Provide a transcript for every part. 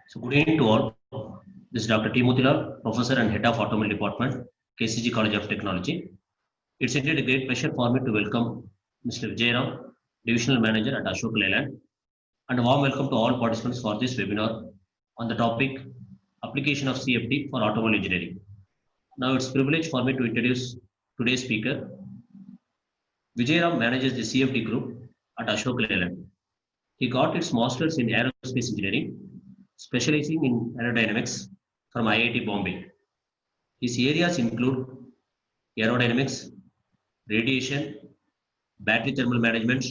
So good evening to all. This is Dr. T. Motilal, Professor and Head of Automobile Department, KCG College of Technology. It's indeed a great pleasure for me to welcome Mr. Vijayram, Divisional Manager at Ashok Leyland, and a warm welcome to all participants for this webinar on the topic Application of CFD for Automobile Engineering. Now it's a privilege for me to introduce today's speaker. Vijayram manages the CFD group at Ashok Leyland. He got his master's in aerospace engineering, specializing in aerodynamics from IIT Bombay. His areas include aerodynamics, radiation, battery thermal management,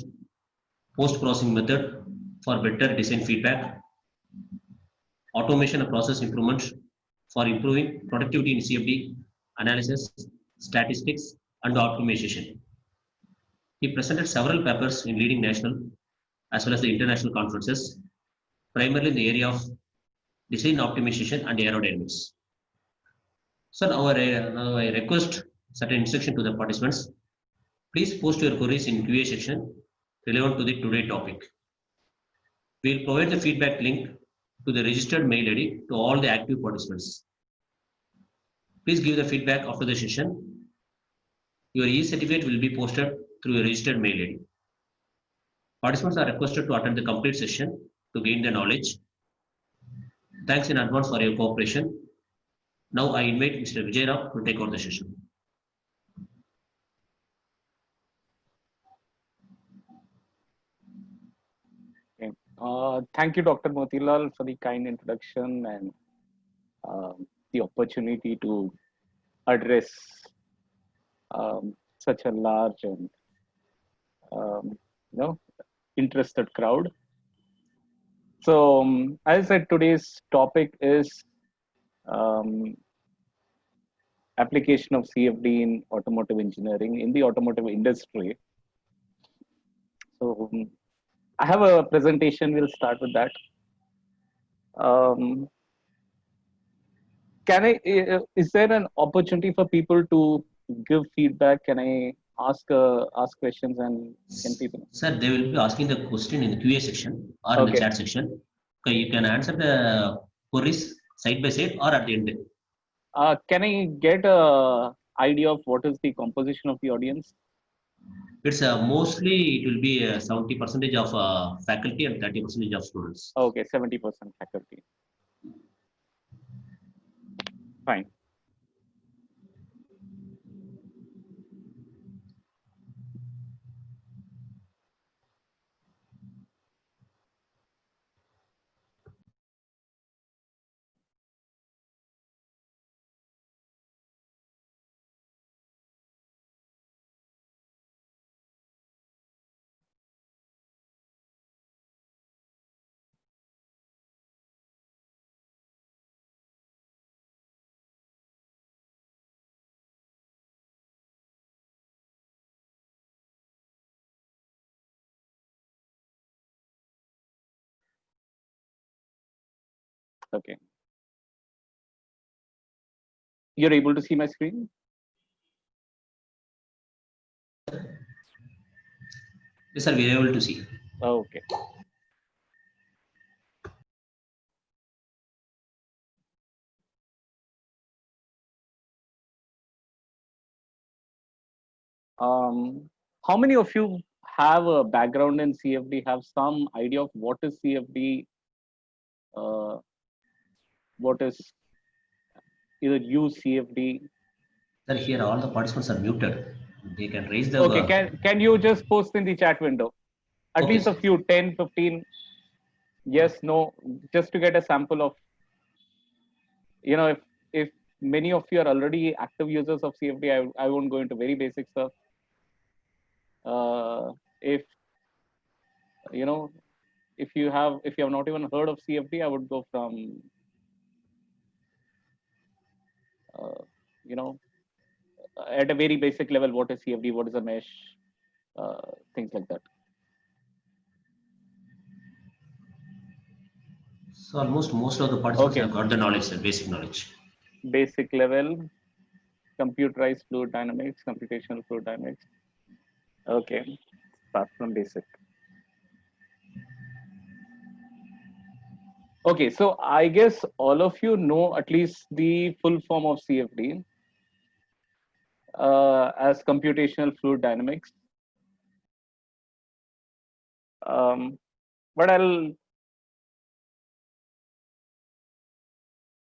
post-processing method for better design feedback, automation and process improvement for improving productivity in CFD analysis, statistics, and optimization. He presented several papers in leading national as well as the international conferences, primarily in the area of design optimization and aerodynamics. So now I request certain instruction to the participants. Please post your queries in QA section relevant to the today topic. We will provide the feedback link to the registered mail ID to all the active participants. Please give the feedback after the session. Your e-certificate will be posted through a registered mail ID. Participants are requested to attend the complete session to gain the knowledge. Thanks in advance for your cooperation. Now I invite Mr. Vijayram to take over the session. Thank you, Dr. Motilal, for the kind introduction and the opportunity to address such a large and interested crowd. So, as I said, today's topic is application of CFD in automotive engineering in the automotive industry. So, I have a presentation. We'll start with that. Is there an opportunity for people to give feedback? Can I ask questions and can people? Sir, they will be asking the question in the QA section or in the chat section. Okay, you can answer the queries side by side or at the end. Can I get a idea of what is the composition of the audience? It's mostly it will be 70% of faculty and 30% of students. Okay, 70% faculty. Fine. Okay. You're able to see my screen? Yes, sir, we are able to see. Okay. How many of you have a background in CFD, have some idea of what is CFD? What is either use CFD? Sir, here all the participants are muted. They can raise the... Okay, can you just post in the chat window? At least a few, 10, 15, yes, no, just to get a sample of, if many of you are already active users of CFD, I won't go into very basic stuff. If you have not even heard of CFD, I would go from at a very basic level, what is CFD, what is a mesh, things like that. So almost most of the participants have got the knowledge, sir, basic knowledge. Basic level, computerized fluid dynamics, computational fluid dynamics. Okay, start from basic. Okay, so I guess all of you know at least the full form of CFD as computational fluid dynamics. But I'll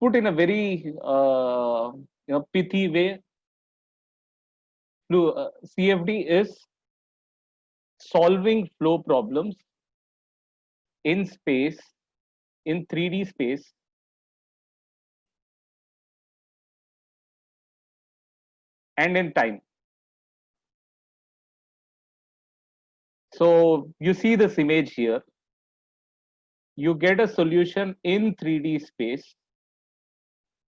put in a very pithy way. CFD is solving flow problems in space, in 3D space, and in time. So you see this image here. You get a solution in 3D space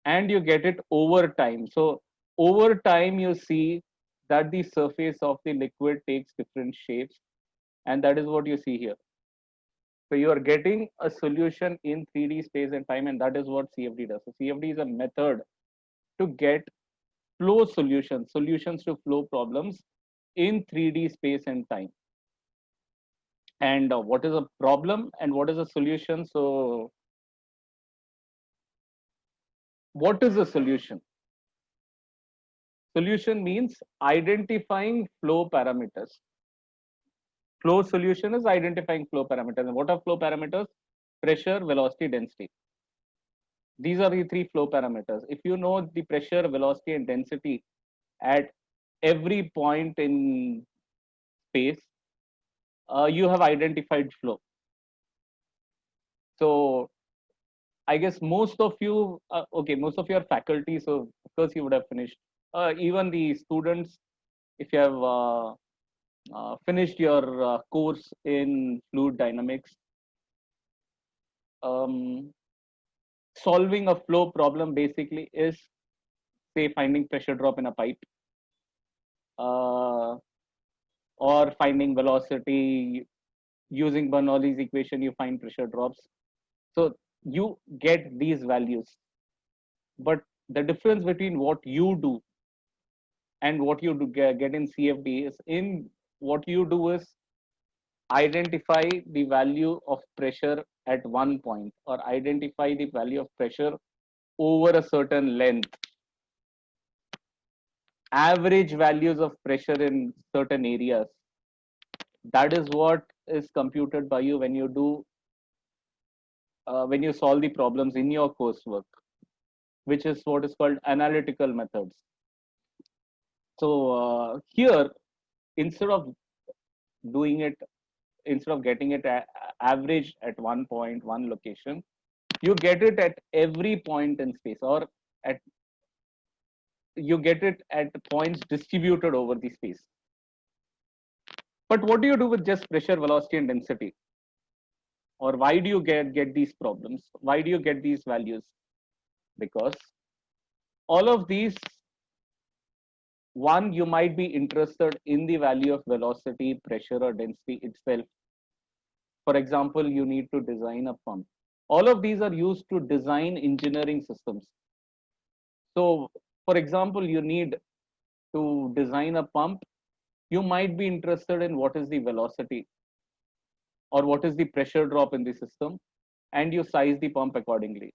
and you get it over time. So over time, you see that the surface of the liquid takes different shapes, and that is what you see here. So you are getting a solution in 3D space and time, and that is what CFD does. So CFD is a method to get flow solutions, solutions to flow problems in 3D space and time. And what is a problem and what is a solution? So what is a solution? Solution means identifying flow parameters. Flow solution is identifying flow parameters. And what are flow parameters? Pressure, velocity, density. These are the three flow parameters. If you know the pressure, velocity, and density at every point in space, you have identified flow. So I guess most of you, most of your faculty, so of course you would have finished. Even the students, if you have finished your course in fluid dynamics, um, solving a flow problem basically is, say, finding pressure drop in a pipe, uh, or finding velocity using Bernoulli's equation. You find pressure drops. So you get these values, but the difference between what you do and what you do get in CFD is, in what you do is identify the value of pressure at one point, or identify the value of pressure over a certain length, average values of pressure in certain areas. That is what is computed by you when you do when you solve the problems in your coursework, which is what is called analytical methods. So here, instead of doing it, instead of getting it average at one point, one location, you get it at every point in space, or at you get it at points distributed over the space. But what do you do with just pressure, velocity, and density? Or why do you get these problems? Why do you get these values? Because all of these, one, you might be interested in the value of velocity, pressure, or density itself. For example, you need to design a pump. All of these are used to design engineering systems. So, for example, you need to design a pump. You might be interested in what is the velocity or what is the pressure drop in the system, and you size the pump accordingly.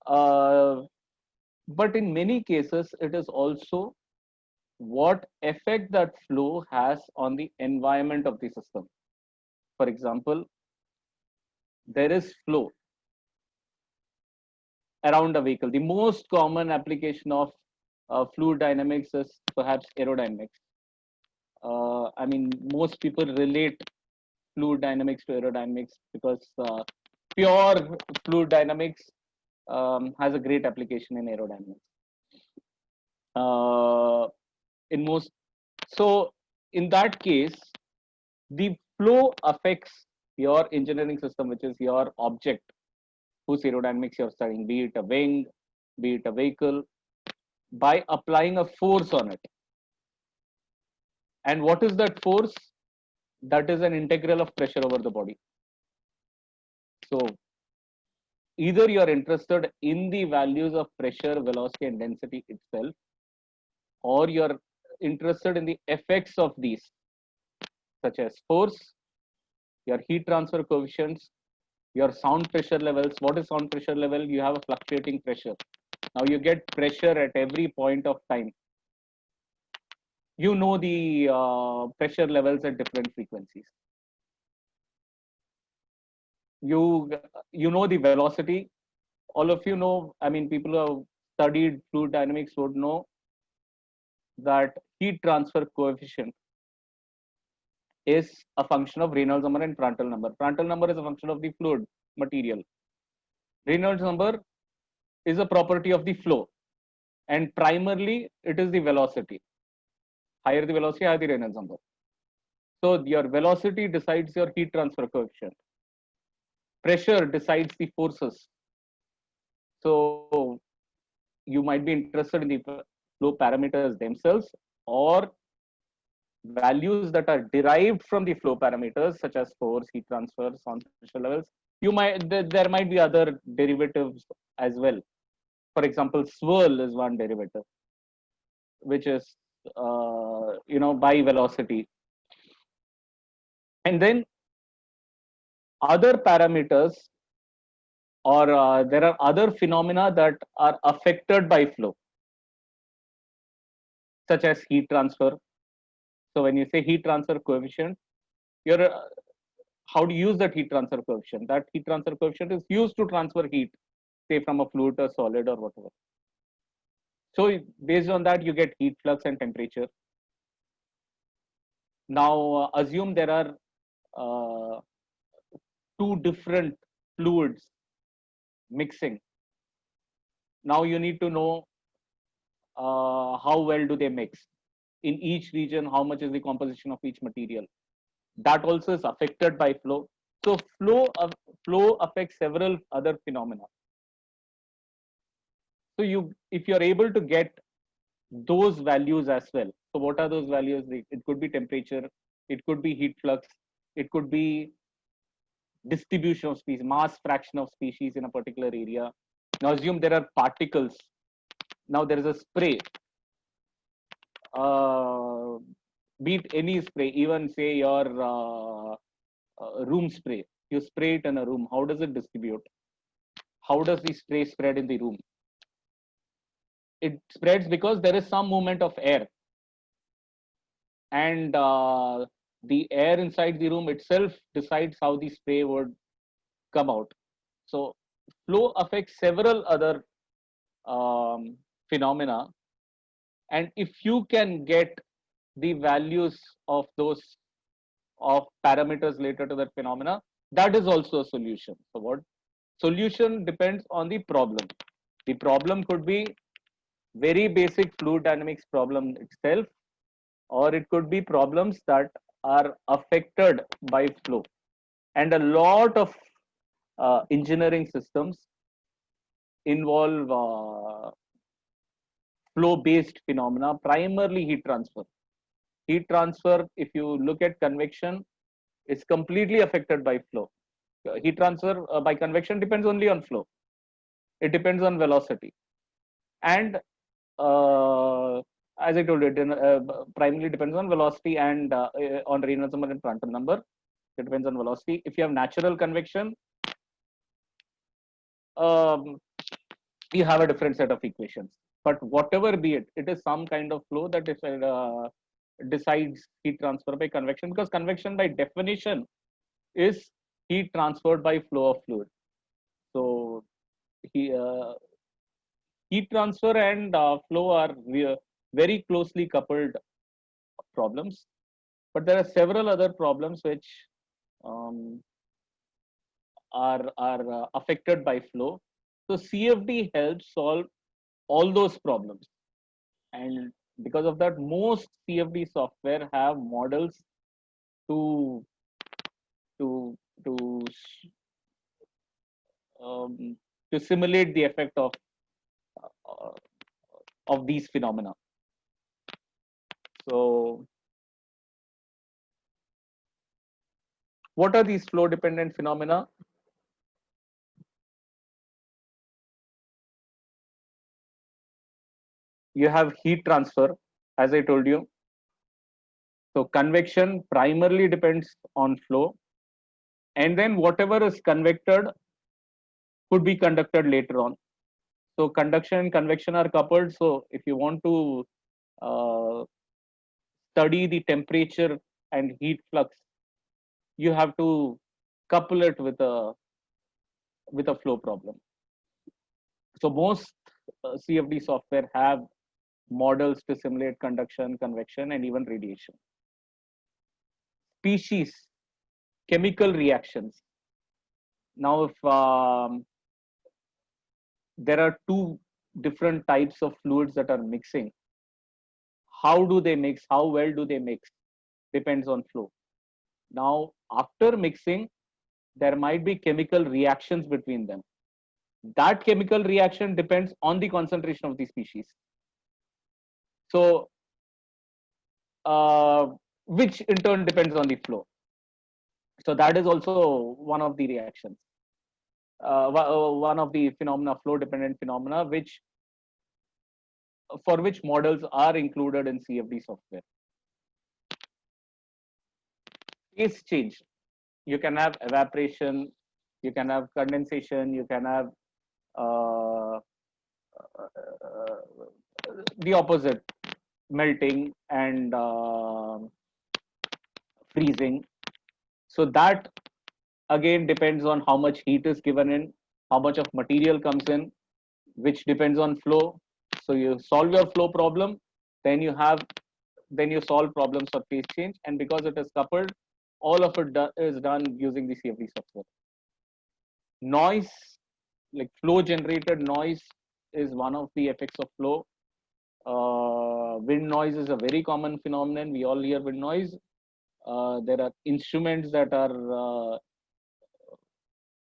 Uh, but in many cases, it is also what effect that flow has on the environment of the system. For example, there is flow around a vehicle. The most common application of fluid dynamics is perhaps aerodynamics. I mean, most people relate fluid dynamics to aerodynamics because pure fluid dynamics has a great application in aerodynamics. In most, so in that case, the flow affects your engineering system, which is your object whose aerodynamics you're studying, be it a wing, be it a vehicle, by applying a force on it. And what is that force? That is an integral of pressure over the body. So either you're interested in the values of pressure, velocity, and density itself, or you're interested in the effects of these, such as force, your heat transfer coefficients, Your sound pressure levels. What is sound pressure level? You have a fluctuating pressure. Now you get pressure at every point of time. You know the pressure levels at different frequencies. You know the velocity. All of you know, I mean, people who have studied fluid dynamics would know that heat transfer coefficient is a function of Reynolds number and Prandtl number. Prandtl number is a function of the fluid material. Reynolds number is a property of the flow, and primarily it is the velocity. Higher the velocity, higher the Reynolds number. So your velocity decides your heat transfer coefficient. Pressure decides the forces. So you might be interested in the flow parameters themselves or values that are derived from the flow parameters such as force, heat transfer, sound pressure levels. There might be other derivatives as well. For example, swirl is one derivative, which is by velocity. And then other parameters, or there are other phenomena that are affected by flow, such as heat transfer. So when you say heat transfer coefficient, you're how to use that heat transfer coefficient. That heat transfer coefficient is used to transfer heat, say from a fluid to a solid or whatever. So based on that, you get heat flux and temperature. Now assume there are two different fluids mixing. Now you need to know how well do they mix in each region, how much is the composition of each material. That also is affected by flow. So flow affects several other phenomena. So if you're able to get those values as well. So what are those values? It could be temperature, it could be heat flux, it could be distribution of species, mass fraction of species in a particular area. Now assume there are particles. Now there is a spray. Beat any spray, even say your room spray. You spray it in a room. How does it distribute? How does the spray spread in the room? It spreads because there is some movement of air, and the air inside the room itself decides how the spray would come out. So flow affects several other phenomena, and if you can get the values of those of parameters related to that phenomena, that is also a solution. So what solution depends on the problem. The problem could be very basic fluid dynamics problem itself, or it could be problems that are affected by flow. And a lot of engineering systems involve flow based phenomena, primarily heat transfer. Heat transfer, if you look at convection, is completely affected by flow. Heat transfer by convection depends only on flow. It depends on velocity. And as I told you, it primarily depends on velocity and on Reynolds number and Prandtl number. It depends on velocity. If you have natural convection, you have a different set of equations. But whatever be it, it is some kind of flow that decides heat transfer by convection, because convection by definition is heat transferred by flow of fluid. So heat transfer and flow are very closely coupled problems, but there are several other problems which are affected by flow. So CFD helps solve all those problems, and because of that, most CFD software have models to to to to simulate the effect uh, of these phenomena. So what are these flow dependent phenomena? You have heat transfer, as I told you. So convection primarily depends on flow. and then whatever is convected could be conducted later on. So conduction and convection are coupled. So if you want to uh, study the temperature and heat flux, you have to couple it with a flow problem. So most CFD software have models to simulate conduction, convection, and even radiation. Species, chemical reactions. Now, if there are two different types of fluids that are mixing, how do they mix? How well do they mix? Depends on flow. Now, after mixing, there might be chemical reactions between them. That chemical reaction depends on the concentration of the species. So, which in turn depends on the flow. So that is also one of the reactions, one of the phenomena, flow dependent phenomena, which for which models are included in CFD software. Phase change. You can have evaporation, you can have condensation, you can have uh, the opposite, melting and freezing. So that again depends on how much heat is given in, how much of material comes in, which depends on flow. So you solve your flow problem, then you solve problems for phase change, and because it is coupled, all of it is done using the CFD software. Noise, like flow generated noise, is one of the effects of flow. Wind noise is a very common phenomenon. We all hear wind noise. There are instruments that are,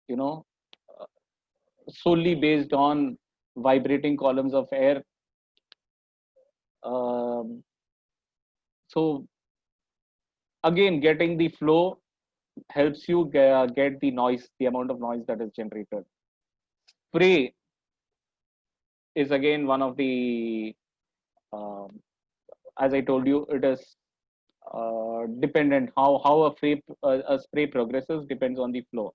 you know, uh, solely based on vibrating columns of air. Um, so again, getting the flow helps you get the noise, the amount of noise that is generated. Spray is again one of the, um, as I told you, it is dependent how a spray progresses depends on the flow.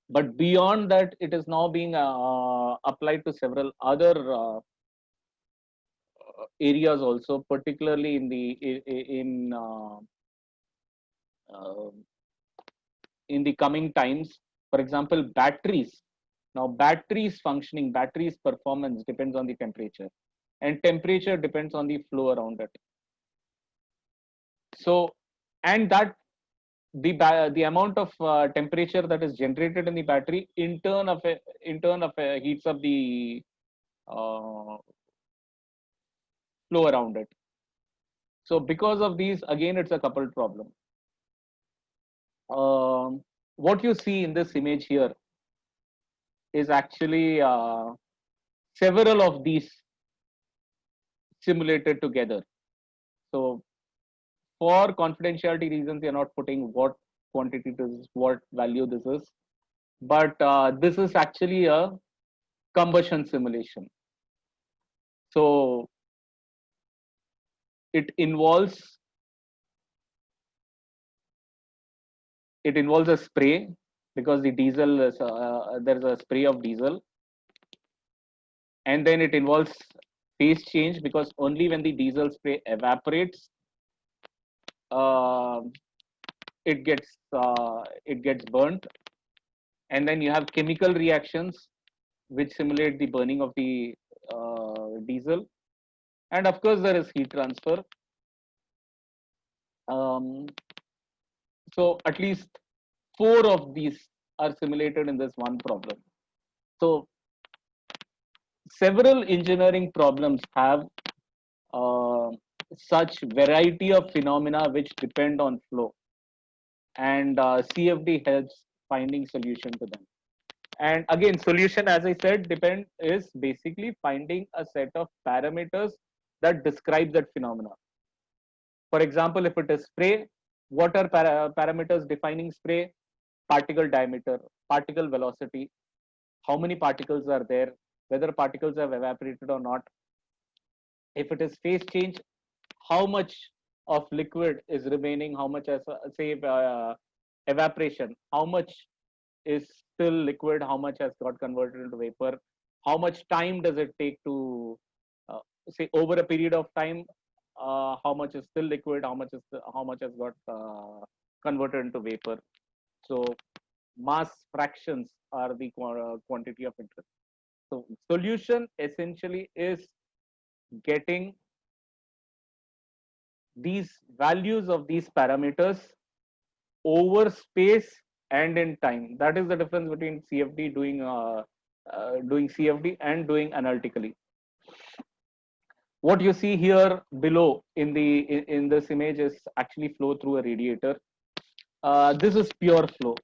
But beyond that, it is now being applied to several other areas also, particularly in uh, in the coming times. For example, batteries. Now, batteries functioning, batteries performance depends on the temperature, and temperature depends on the flow around it. So, and that the amount of temperature that is generated in the battery in turn heats up the uh, flow around it. So because of these, again, it's a coupled problem. What you see in this image here is actually several of these simulated together. So for confidentiality reasons, we are not putting what quantity this is, what value this is, but this is actually a combustion simulation. So it involves a spray, because the diesel is there's a spray of diesel, and then it involves phase change, because only when the diesel spray evaporates, uh, it gets burnt, and then you have chemical reactions which simulate the burning of the diesel, and of course there is heat transfer. um, so at least 4 of these are simulated in this one problem. So several engineering problems have uh, such variety of phenomena which depend on flow, and CFD helps finding solution to them. And again, solution, as I said, is basically finding a set of parameters that describe that phenomena. For example, if it is spray, what are parameters defining spray? Particle diameter, particle velocity, how many particles are there, whether particles have evaporated or not. If it is phase change, how much of liquid is remaining, how much as say evaporation, how much is still liquid, how much has got converted into vapor, how much time does it take to say over a period of time, how much is still liquid, how much has got converted into vapor. So mass fractions are the quantity of interest. So solution essentially is getting these values of these parameters over space and in time. That is the difference between CFD doing CFD and doing analytically. What you see here below in this image is actually flow through a radiator. This is pure flow.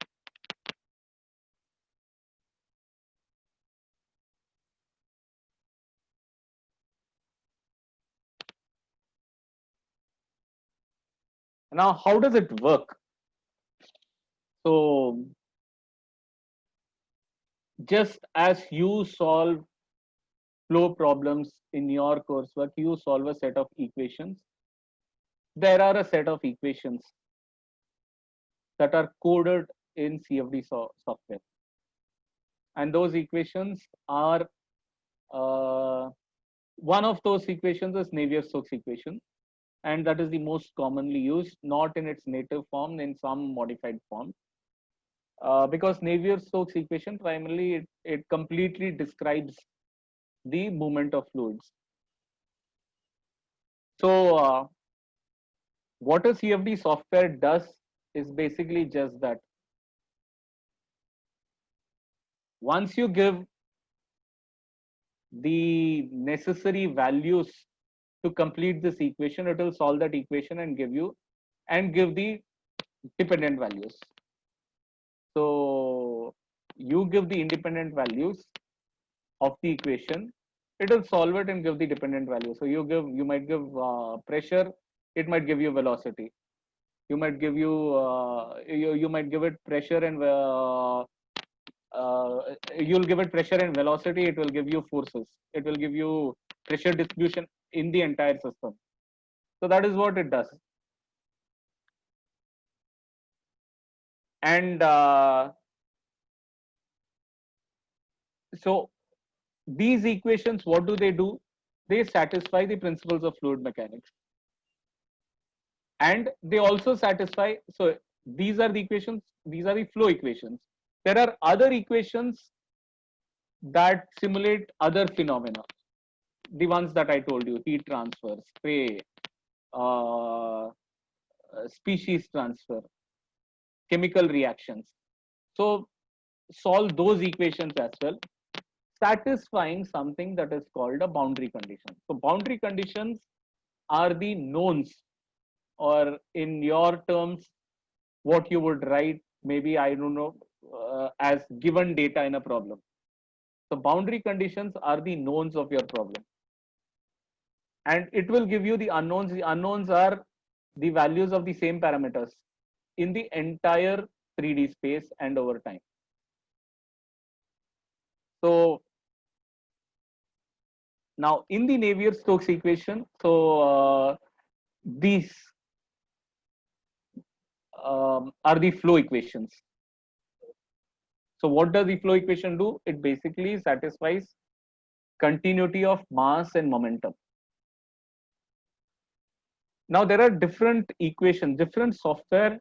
Now, how does it work? So, just as you solve flow problems in your coursework, you solve a set of equations. There are a set of equations that are coded in CFD software. And those equations are, one of those equations is Navier-Stokes equation. And that is the most commonly used, not in its native form, in some modified form. Because Navier-Stokes equation primarily it completely describes the movement of fluids. So what a CFD software does is basically just that. Once you give the necessary values to complete this equation, it will solve that equation and give the dependent values. So you give the independent values of the equation, it will solve it and give the dependent value. So you might give pressure, it might give you velocity. You might give you might give it pressure and you'll give it pressure and velocity. It will give you forces. It will give you pressure distribution in the entire system. So that is what it does. And so these equations, what do? They satisfy the principles of fluid mechanics. And they also satisfy, so these are the equations, these are the flow equations. There are other equations that simulate other phenomena. The ones that I told you, heat transfer, spray, species transfer, chemical reactions. So solve those equations as well, satisfying something that is called a boundary condition. So boundary conditions are the knowns, or in your terms, what you would write, maybe, I don't know, as given data in a problem. So boundary conditions are the knowns of your problem. And it will give you the unknowns. The unknowns are the values of the same parameters in the entire 3D space and over time. So now in the Navier-Stokes equation, so these are the flow equations. So what does the flow equation do? It basically satisfies continuity of mass and momentum. Now there are different equations, different software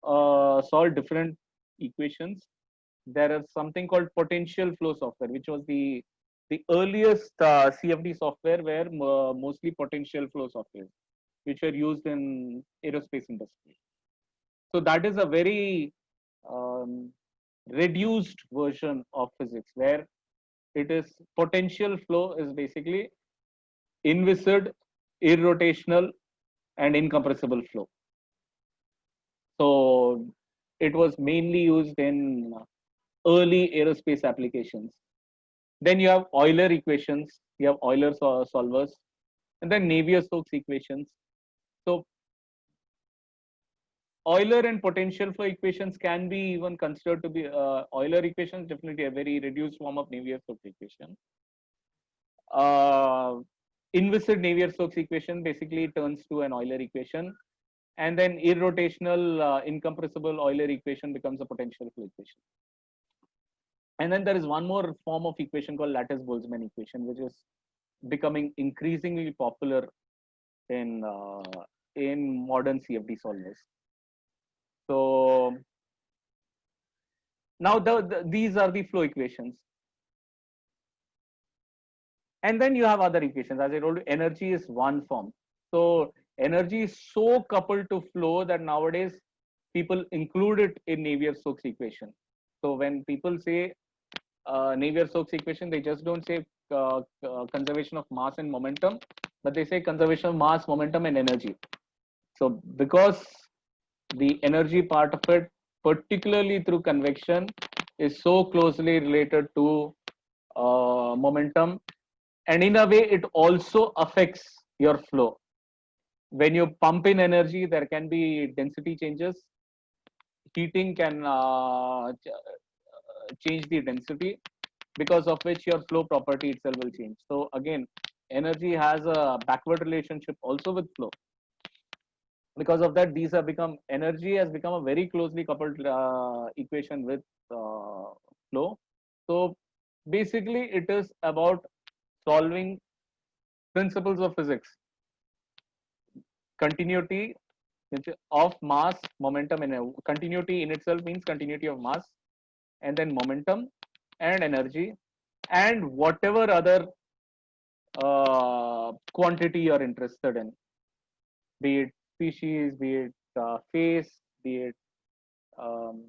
solve different equations. There is something called potential flow software, which was the earliest CFD software, where mostly potential flow software, which were used in aerospace industry. So that is a very reduced version of physics, where it is potential flow is basically inviscid, irrotational, and incompressible flow. So it was mainly used in early aerospace applications. Then you have Euler equations, you have Euler solvers, and then Navier-Stokes equations. So Euler and potential flow equations can be even considered to be Euler equations, definitely a very reduced form of Navier-Stokes equation. Inviscid Navier-Stokes equation basically turns to an Euler equation, and then irrotational incompressible Euler equation becomes a potential flow equation. And then there is one more form of equation called Lattice-Boltzmann equation, which is becoming increasingly popular in modern CFD solvers. So now these are the flow equations. And then you have other equations. As I told you, energy is one form. So energy is so coupled to flow that nowadays people include it in Navier-Stokes equation. So when people say Navier-Stokes equation, they just don't say conservation of mass and momentum, but they say conservation of mass, momentum, and energy. So because the energy part of it, particularly through convection, is so closely related to momentum, and in a way it also affects your flow. When you pump in energy, there can be density changes. Heating can change the density, because of which your flow property itself will change. So again, energy has a backward relationship also with flow. Because of that, these have become, energy has become a very closely coupled equation with flow. So basically it is about solving principles of physics. Continuity of mass, momentum, and continuity in itself means continuity of mass, and then momentum and energy, and whatever other quantity you're interested in, be it species, be it phase, be it um,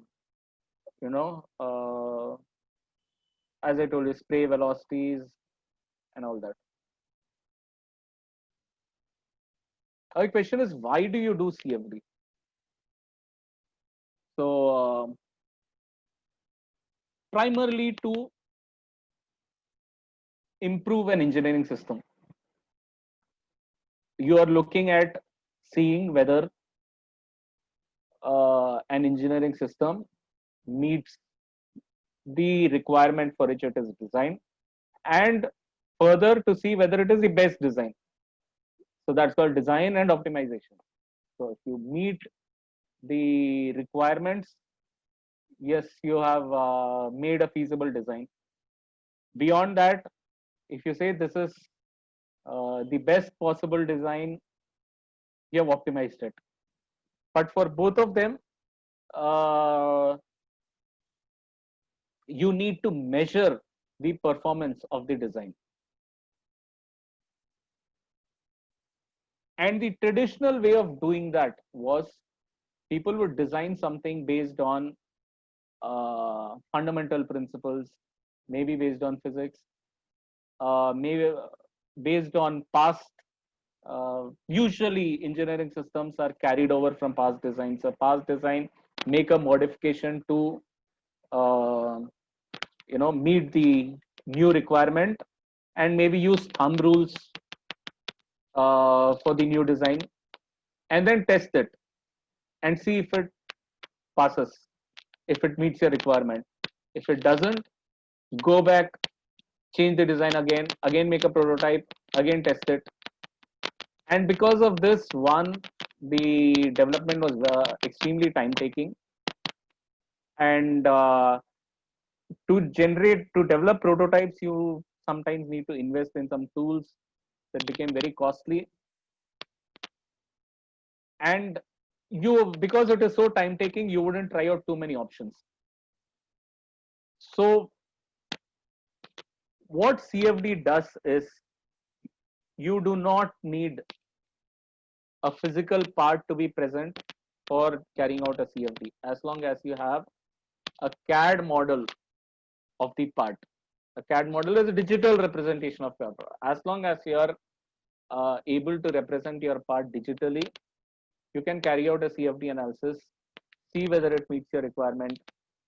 you know, as I told you, spray velocities and all that. Our question is, why do you do CFD? So primarily to improve an engineering system. You are looking at seeing whether an engineering system meets the requirement for which it is designed, and further to see whether it is the best design. So that's called design and optimization. So if you meet the requirements, yes, you have made a feasible design. Beyond that, if you say this is the best possible design, you have optimized it. But for both of them, you need to measure the performance of the design. And the traditional way of doing that was, people would design something based on fundamental principles, maybe based on physics, maybe based on past. Usually, engineering systems are carried over from past designs. So, past design make a modification to meet the new requirement, and maybe use thumb rules for the new design, and then test it and see if it passes, if it meets your requirement. If it doesn't, go back, change the design again make a prototype, again test it. And because of this, one, the development was extremely time taking, and to develop prototypes, you sometimes need to invest in some tools that became very costly. And because it is so time taking, you wouldn't try out too many options. So what CFD does is, you do not need a physical part to be present for carrying out a CFD, as long as you have a CAD model of the part. A CAD model is a digital representation of your part. As long as you are able to represent your part digitally, you can carry out a CFD analysis, see whether it meets your requirement,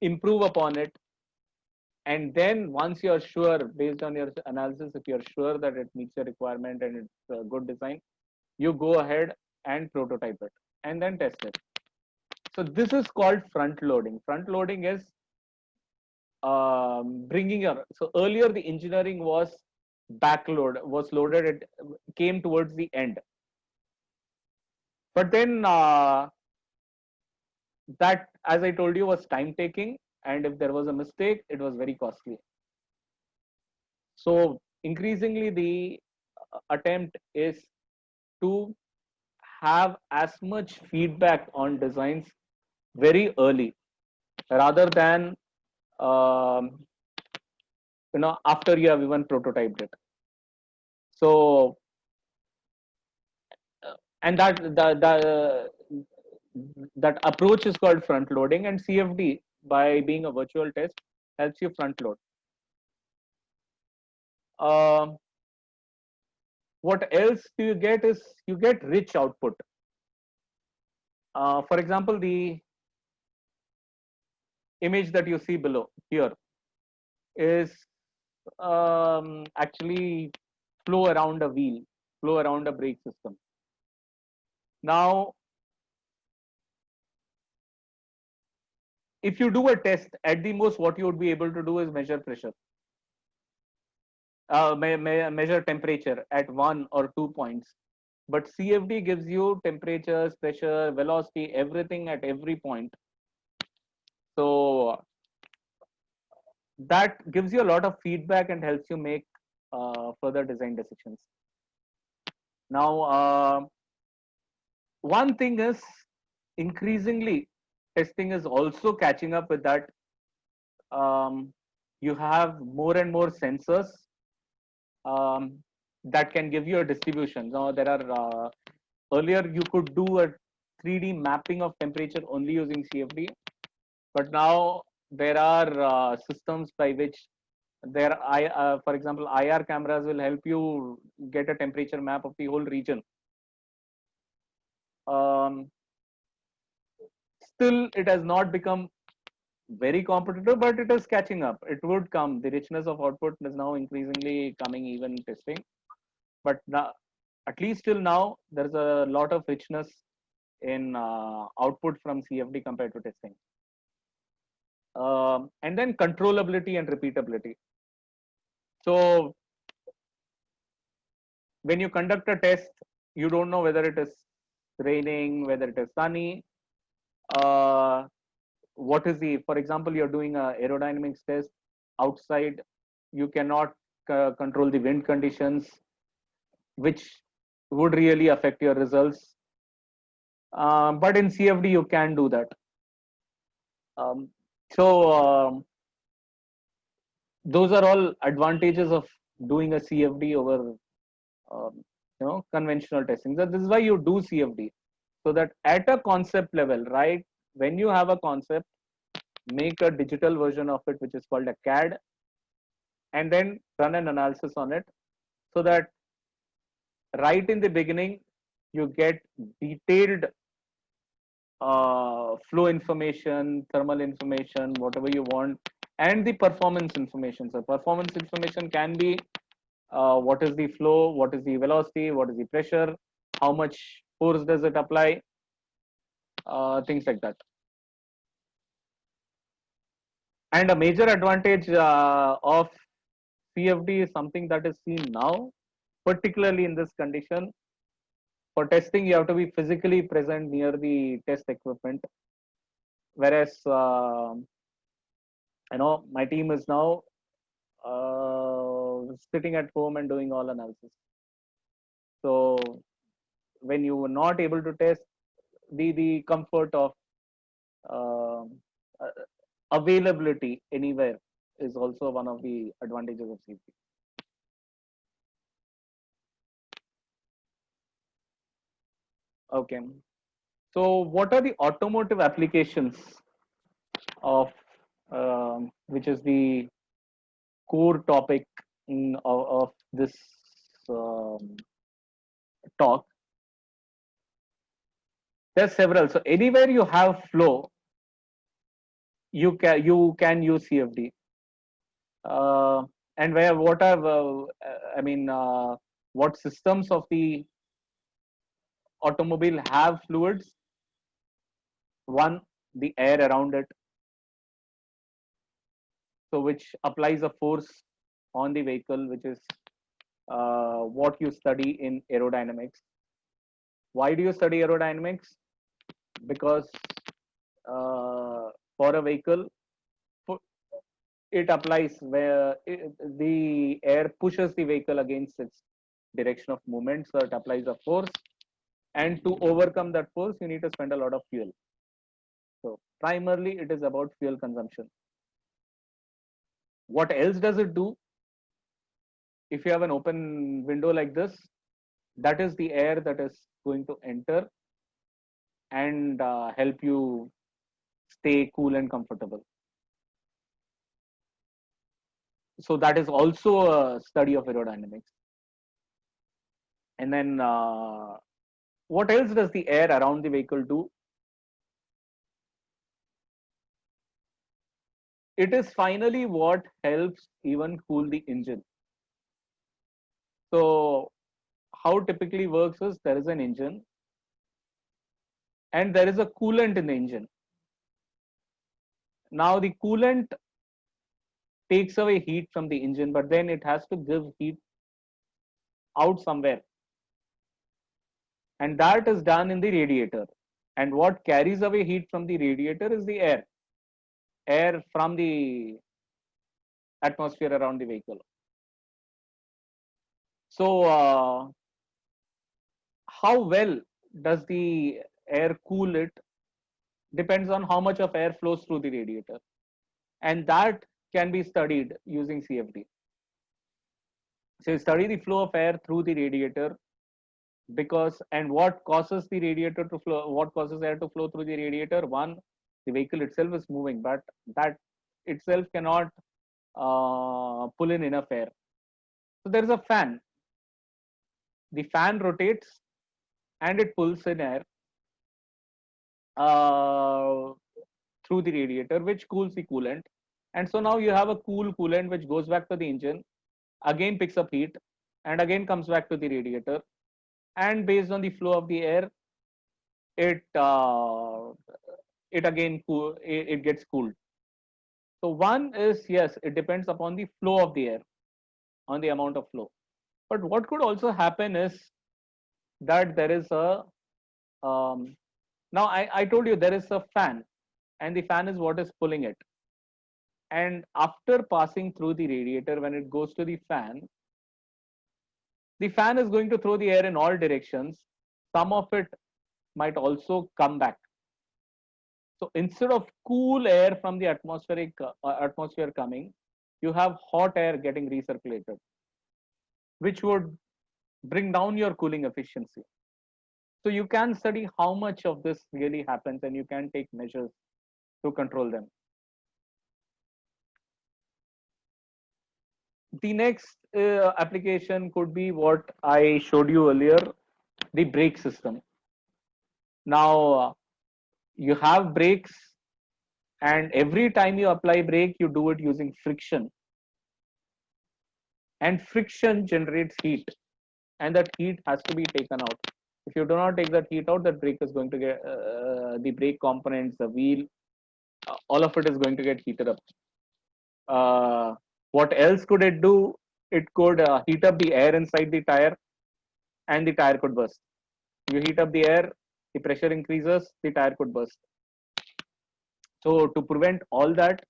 improve upon it, and then once you are sure, based on your analysis, if you are sure that it meets your requirement and it's a good design, you go ahead and prototype it and then test it. So this is called front loading. Front loading is bringing your, so earlier the engineering was loaded, it came towards the end. But then that, as I told you, was time taking, and if there was a mistake, it was very costly. So increasingly, the attempt is to have as much feedback on designs very early, rather than um, after you have even prototyped it. So and that approach is called front loading, and CFD, by being a virtual test, helps you front load. Um, what else do you get is you get rich output. For example, the image that you see below here is actually flow around a wheel, flow around a brake system. Now, if you do a test, at the most, what you would be able to do is measure pressure, measure temperature at 1 or 2 points. But CFD gives you temperatures, pressure, velocity, everything at every point. So that gives you a lot of feedback and helps you make further design decisions. Now, one thing is, increasingly testing is also catching up with that. You have more and more sensors that can give you a distribution. Now, there are earlier you could do a 3D mapping of temperature only using CFD, but now there are systems by which for example, IR cameras will help you get a temperature map of the whole region. Still, it has not become very competitive, but it is catching up. It would come. The richness of output is now increasingly coming even in testing. But now, at least till now, there's a lot of richness in output from CFD compared to testing. And then controllability and repeatability. So when you conduct a test, you don't know whether it is raining, whether it is sunny. What is the, for example, you're doing a aerodynamics test outside, you cannot control the wind conditions, which would really affect your results. But in CFD, you can do that. So those are all advantages of doing a CFD over conventional testing. So this is why you do CFD, so that at a concept level, right, when you have a concept, make a digital version of it, which is called a CAD, and then run an analysis on it, so that right in the beginning you get detailed flow information, thermal information, whatever you want, and the performance information. So performance information can be what is the flow, what is the velocity, what is the pressure, how much force does it apply, things like that. And a major advantage of CFD is something that is seen now, particularly in this condition. For testing, you have to be physically present near the test equipment, whereas my team is now sitting at home and doing all analysis. So when you were not able to test, the comfort of uh, uh, availability anywhere is also one of the advantages of CFD. Okay. So what are the automotive applications of which is the core topic of this um, talk? There's several. So anywhere you have flow, you can use CFD. And where what are what systems of the automobile have fluids? One, the air around it, so which applies a force on the vehicle, which is what you study in aerodynamics. Why do you study aerodynamics? Because for a vehicle, it applies where the air pushes the vehicle against its direction of movement, so it applies a force, and to overcome that force you need to spend a lot of fuel. So primarily it is about fuel consumption. What else does it do? If you have an open window like this, that is the air that is going to enter and help you stay cool and comfortable. So that is also a study of aerodynamics. And then what else does the air around the vehicle do? It is finally what helps even cool the engine. So how typically works is there is an engine and there is a coolant in the engine. Now the coolant takes away heat from the engine, but then it has to give heat out somewhere. And that is done in the radiator. And what carries away heat from the radiator is the air from the atmosphere around the vehicle. So how well does the air cool it depends on how much of air flows through the radiator, and that can be studied using CFD. So you study the flow of air through the radiator, because and what causes the radiator to flow, what causes air to flow through the radiator? One, the vehicle itself is moving, but that itself cannot pull in enough air. So there is a fan. The fan rotates and it pulls in air through the radiator, which cools the coolant. And so now you have a cool coolant which goes back to the engine, again picks up heat, and again comes back to the radiator. And based on the flow of the air, it gets cooled. So one is, yes, it depends upon the flow of the air, on the amount of flow. But what could also happen is that there is a now I told you there is a fan, and the fan is what is pulling it. And after passing through the radiator, when it goes to the fan is going to throw the air in all directions. Some of it might also come back. So instead of cool air from the atmosphere coming, you have hot air getting recirculated, which would bring down your cooling efficiency. So you can study how much of this really happens, and you can take measures to control them. The next application could be what I showed you earlier, the brake system. Now you have brakes, and every time you apply brake, you do it using friction. And friction generates heat, and that heat has to be taken out. If you do not take that heat out, that brake is going to get the brake components, the wheel, all of it is going to get heated up. What else could it do? It could heat up the air inside the tire, and the tire could burst. You heat up the air, the pressure increases, the tire could burst. So to prevent all that,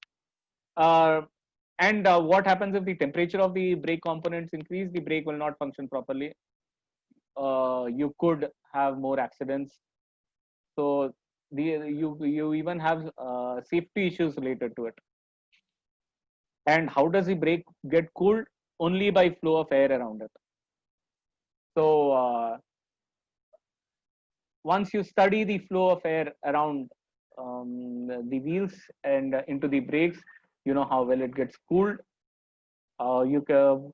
and what happens if the temperature of the brake components increase? The brake will not function properly. You could have more accidents. So you even have safety issues related to it. And how does the brake get cooled? Only by flow of air around it. So once you study the flow of air around the wheels and into the brakes, you know how well it gets cooled. You can,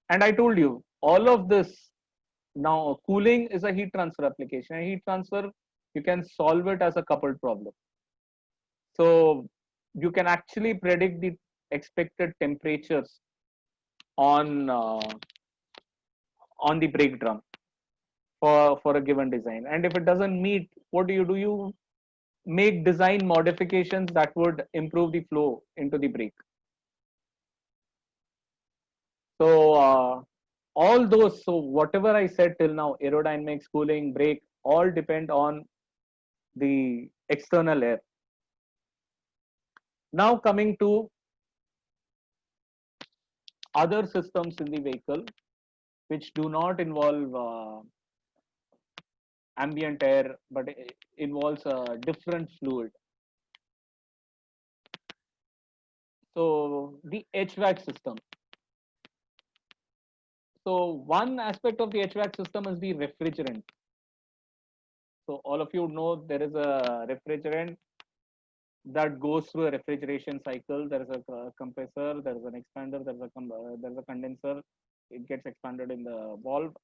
and I told you all of this. Now cooling is a heat transfer application, and heat transfer you can solve it as a coupled problem. So you can actually predict the expected temperatures on the brake drum for a given design. And if it doesn't meet, what do? You make design modifications that would improve the flow into the brake. So all those, so whatever I said till now, aerodynamics, cooling, brake, all depend on the external air. Now coming to other systems in the vehicle which do not involve ambient air but involves a different fluid. So the HVAC system. So one aspect of the HVAC system is the refrigerant. So all of you know there is a refrigerant that goes through a refrigeration cycle. There is a compressor, there is an expander, there is a condenser. It gets expanded in the valve.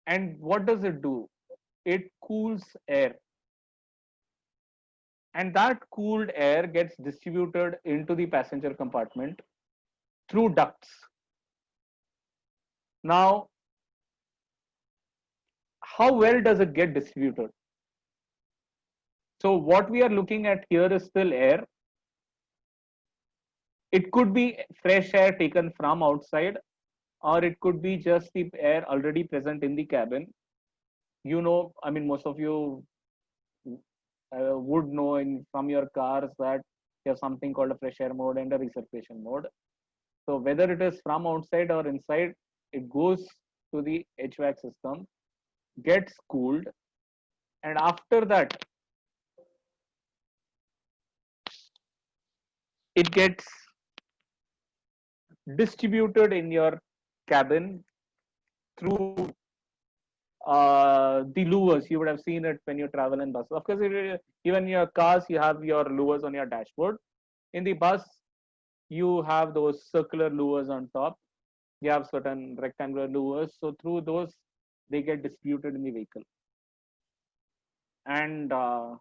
And what does it do? It cools air. And that cooled air gets distributed into the passenger compartment through ducts. Now, how well does it get distributed? So what we are looking at here is still air. It could be fresh air taken from outside, or it could be just the air already present in the cabin. You know, I mean, most of you would know from your cars that you have something called a fresh air mode and a recirculation mode. So whether it is from outside or inside, it goes to the HVAC system, gets cooled, and after that, it gets distributed in your cabin through the louvers. You would have seen it when you travel in buses. Of course, even in your cars, you have your louvers on your dashboard. In the bus, you have those circular louvers on top. You have certain rectangular louvers. So through those, they get distributed in the vehicle. And how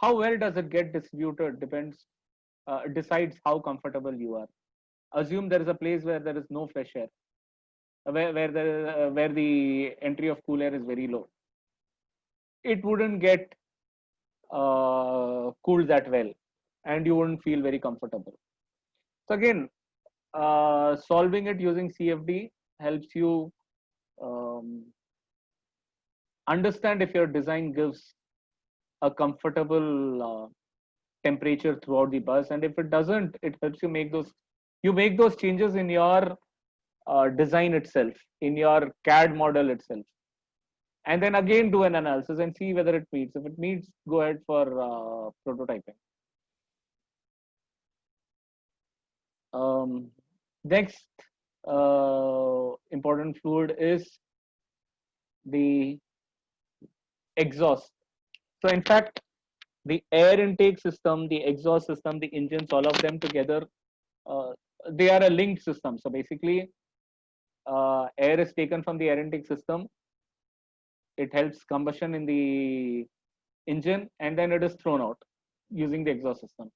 well does it get distributed decides how comfortable you are. Assume there is a place where there is no fresh air, where the entry of cool air is very low. It wouldn't get cooled that well, and you wouldn't feel very comfortable. So again, solving it using CFD helps you understand if your design gives a comfortable temperature throughout the bus, and if it doesn't, it helps you make those changes in your design itself, in your CAD model itself, and then again do an analysis and see whether it meets. If it meets, go ahead for prototyping. Next important fluid is the exhaust. So in fact, the air intake system, the exhaust system, the engines, all of them together, they are a linked system. So basically, air is taken from the air intake system. It helps combustion in the engine, and then it is thrown out using the exhaust system.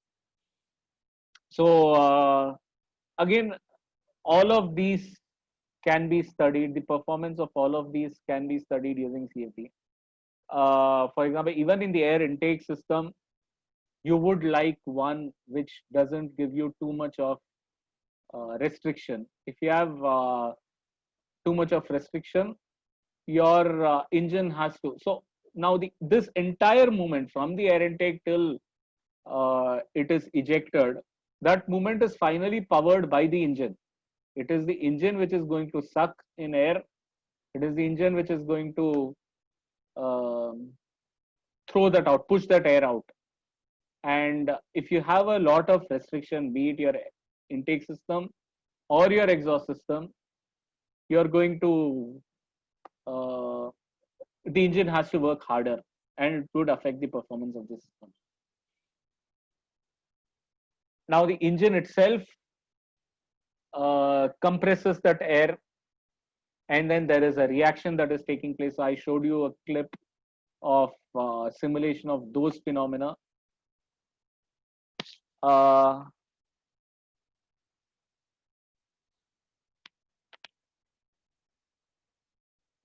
So again, all of these can be studied. The performance of all of these can be studied using CFD. For example, even in the air intake system, you would like one which doesn't give you too much of restriction. If you have too much of restriction, your engine has to. So now this entire movement from the air intake till it is ejected, that movement is finally powered by the engine. It is the engine which is going to suck in air. It is the engine which is going to throw that out, push that air out. And if you have a lot of restriction, be it your intake system or your exhaust system, you're going to the engine has to work harder, and it would affect the performance of the system. Now the engine itself compresses that air, and then there is a reaction that is taking place. So I showed you a clip of simulation of those phenomena.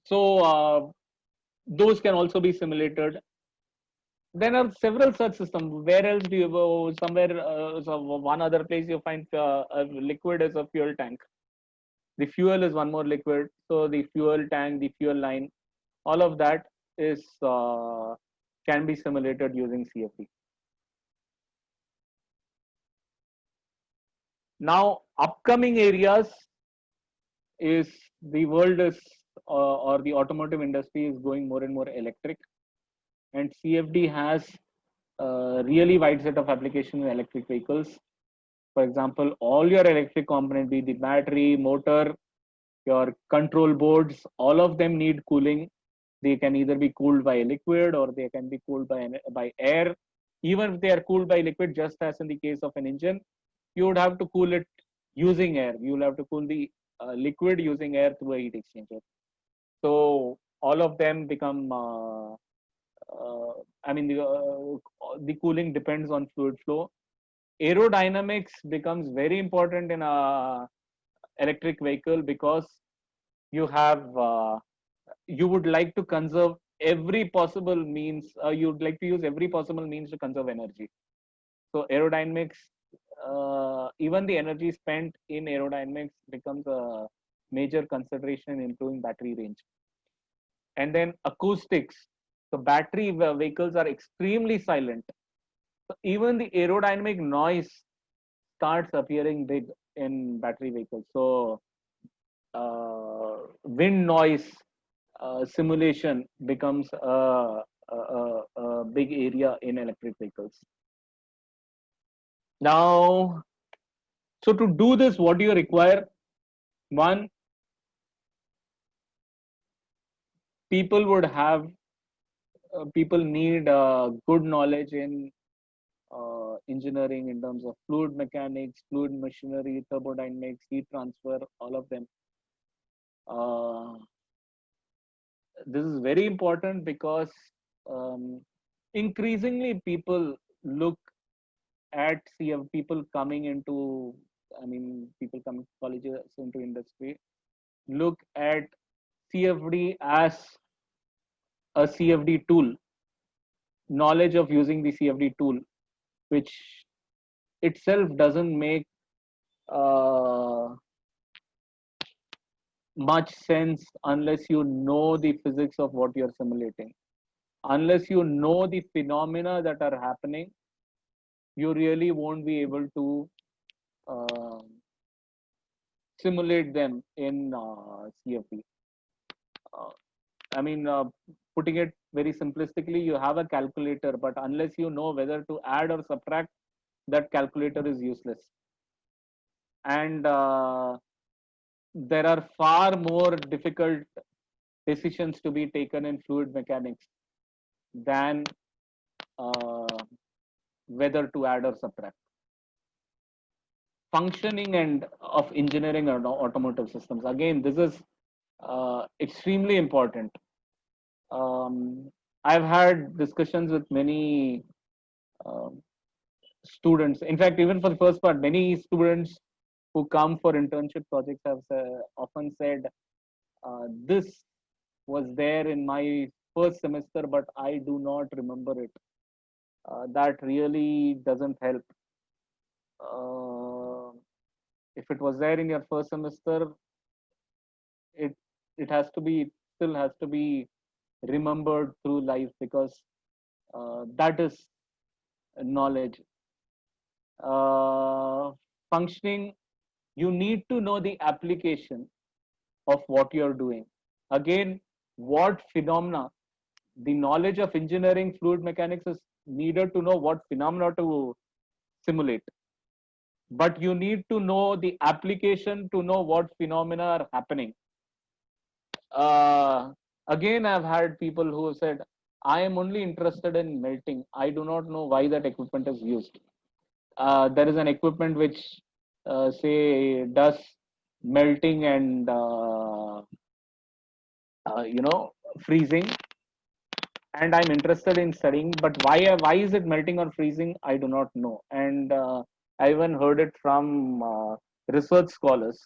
So those can also be simulated. There are several such systems. Where else do you go? Somewhere, so one other place you find a liquid is a fuel tank. The fuel is one more liquid. So the fuel tank, the fuel line. All of that is can be simulated using CFD. Now, upcoming areas is the world is or the automotive industry is going more and more electric, and CFD has a really wide set of application in electric vehicles. For example, all your electric component, be the battery, motor, your control boards, all of them need cooling. They can either be cooled by liquid or they can be cooled by air. Even if they are cooled by liquid, just as in the case of an engine, you would have to cool it using air. You will have to cool the liquid using air through a heat exchanger. So all of them become. I mean, the cooling depends on fluid flow. Aerodynamics becomes very important in a electric vehicle because you have you would like to conserve every possible means. You'd like to use every possible means to conserve energy. So aerodynamics, even the energy spent in aerodynamics becomes a major consideration in improving battery range. And then acoustics. So battery vehicles are extremely silent. So even the aerodynamic noise starts appearing big in battery vehicles. So wind noise simulation becomes a big area in electric vehicles. Now, so to do this, what do you require? One, people would have, people need good knowledge in engineering in terms of fluid mechanics, fluid machinery, thermodynamics, heat transfer, all of them. This is very important because increasingly people look at CF, people coming into, I mean, people coming to colleges into industry, look at CFD as a CFD tool, knowledge of using the CFD tool, which itself doesn't make uh, much sense unless you know the physics of what you're simulating. Unless you know the phenomena that are happening, you really won't be able to simulate them in CFD. Uh, I mean, putting it very simplistically, you have a calculator, but unless you know whether to add or subtract, that calculator is useless. And there are far more difficult decisions to be taken in fluid mechanics than whether to add or subtract. Functioning and of engineering and automotive systems. Again, this is extremely important. I've had discussions with many students. In fact, even for the first part, many students who come for internship projects have often said, this was there in my first semester, but I do not remember it. That really doesn't help. If it was there in your first semester, it it has to be, still has to be remembered through life, because that is knowledge. Functioning, you need to know the application of what you're doing. Again, what phenomena, the knowledge of engineering fluid mechanics is needed to know what phenomena to simulate, but you need to know the application to know what phenomena are happening. uh, Again, I've had people who have said, I am only interested in melting, I do not know why that equipment is used. There is an equipment which say does melting and freezing, and I'm interested in studying, but why is it melting or freezing, I do not know. And I even heard it from research scholars.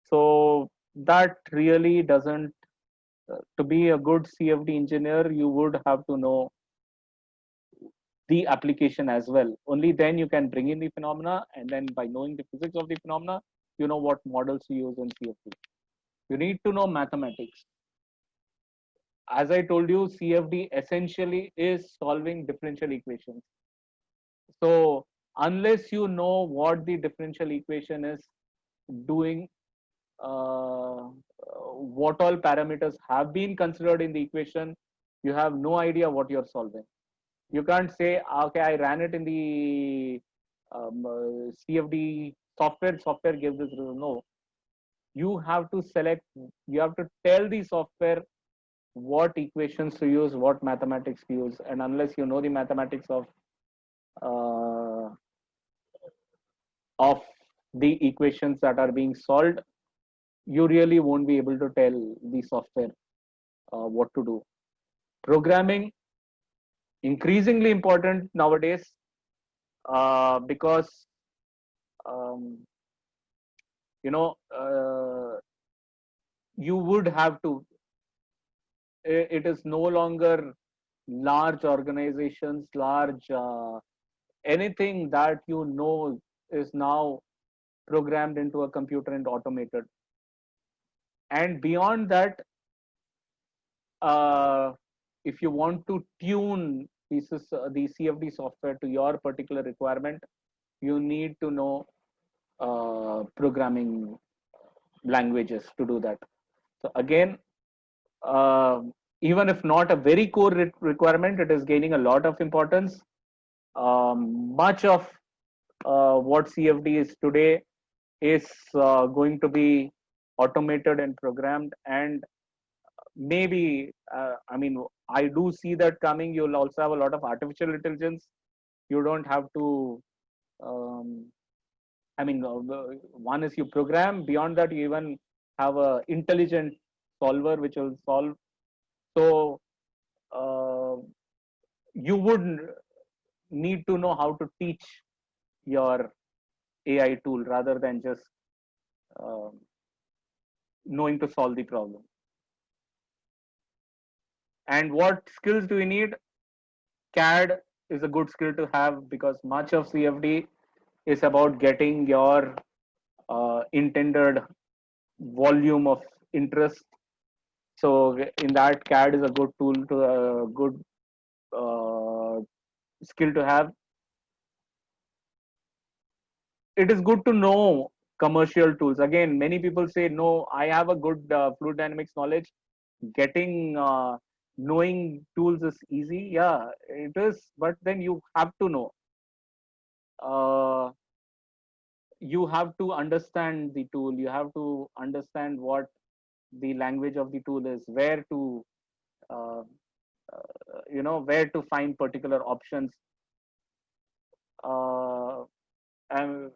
So that really doesn't, to be a good CFD engineer, you would have to know the application as well. Only then you can bring in the phenomena, and then by knowing the physics of the phenomena, you know what models to use in CFD. You need to know mathematics. as I told you, CFD essentially is solving differential equations. So unless you know what the differential equation is doing, what all parameters have been considered in the equation, you have no idea what you're solving. You can't say, okay, I ran it in the CFD software gives this result. No, you have to select, you have to tell the software what equations to use, what mathematics to use, and unless you know the mathematics uh, of the equations that are being solved, you really won't be able to tell the software what to do. Programming increasingly important nowadays because um, you know you would have to. It is no longer large organizations, large anything that you know is now programmed into a computer and automated. And beyond that, uh, if you want to tune the CFD software to your particular requirement, you need to know programming languages to do that. So again, uh, even if not a very core requirement, it is gaining a lot of importance. Much of what CFD is today is going to be automated and programmed, and maybe I mean, I do see that coming. You'll also have a lot of artificial intelligence. You don't have to um, I mean, one is you program. Beyond that, you even have a intelligent solver which will solve. So uh, you would need to know how to teach your AI tool rather than just uh, knowing to solve the problem. And what skills do we need? CAD is a good skill to have because much of CFD is about getting your intended volume of interest. So in that, CAD is a good tool to good uh, skill to have. It is good to know commercial tools. Again, many people say, no, I have a good fluid dynamics knowledge. Getting knowing tools is easy. Yeah, it is. But then you have to know. Uh, you have to understand the tool. You have to understand what the language of the tool is, where to uh, where to find particular options. uh, and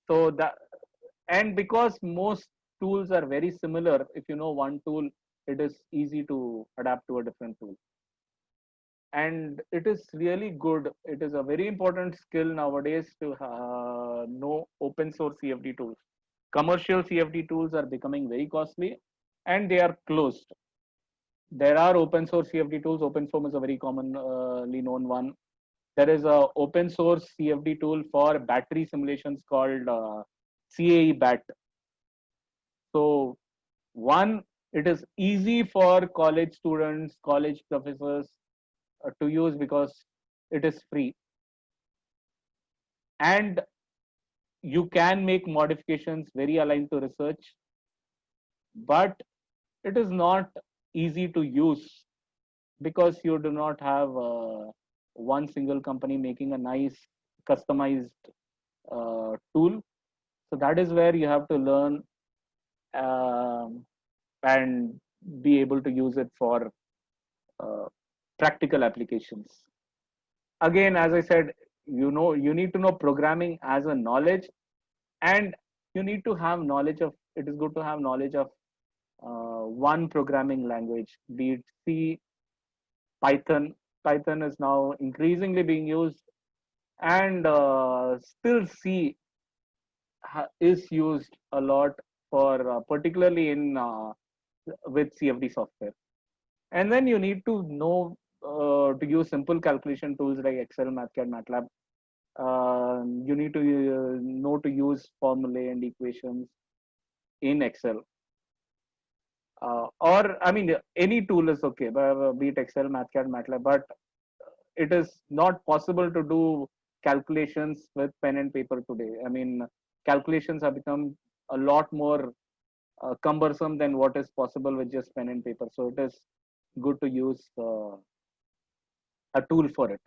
so that, and because most tools are very similar, if you know one tool, it is easy to adapt to a different tool. And it is really good, it is a very important skill nowadays to know open source CFD tools. Commercial CFD tools are becoming very costly and they are closed. There are open source CFD tools. OpenFOAM is a very commonly known one. There is a open source CFD tool for battery simulations called CAE BAT. So one, it is easy for college students, college professors to use because it is free, and you can make modifications very aligned to research, but it is not easy to use because you do not have one single company making a nice customized tool. So that is where you have to learn um, and be able to use it for uh, practical applications. Again, as I said, you need to know programming as a knowledge, and you need to have knowledge of, it is good to have knowledge of one programming language, be it C, Python. Python is now increasingly being used, and still C is used a lot for particularly in with CFD software. And then you need to know to use simple calculation tools like Excel, MathCAD, MATLAB. You need to know to use formulae and equations in Excel. Or I mean, any tool is okay, be it Excel, MathCAD, MATLAB, but it is not possible to do calculations with pen and paper today. I mean, calculations have become a lot more cumbersome than what is possible with just pen and paper. So it is good to use a tool for it.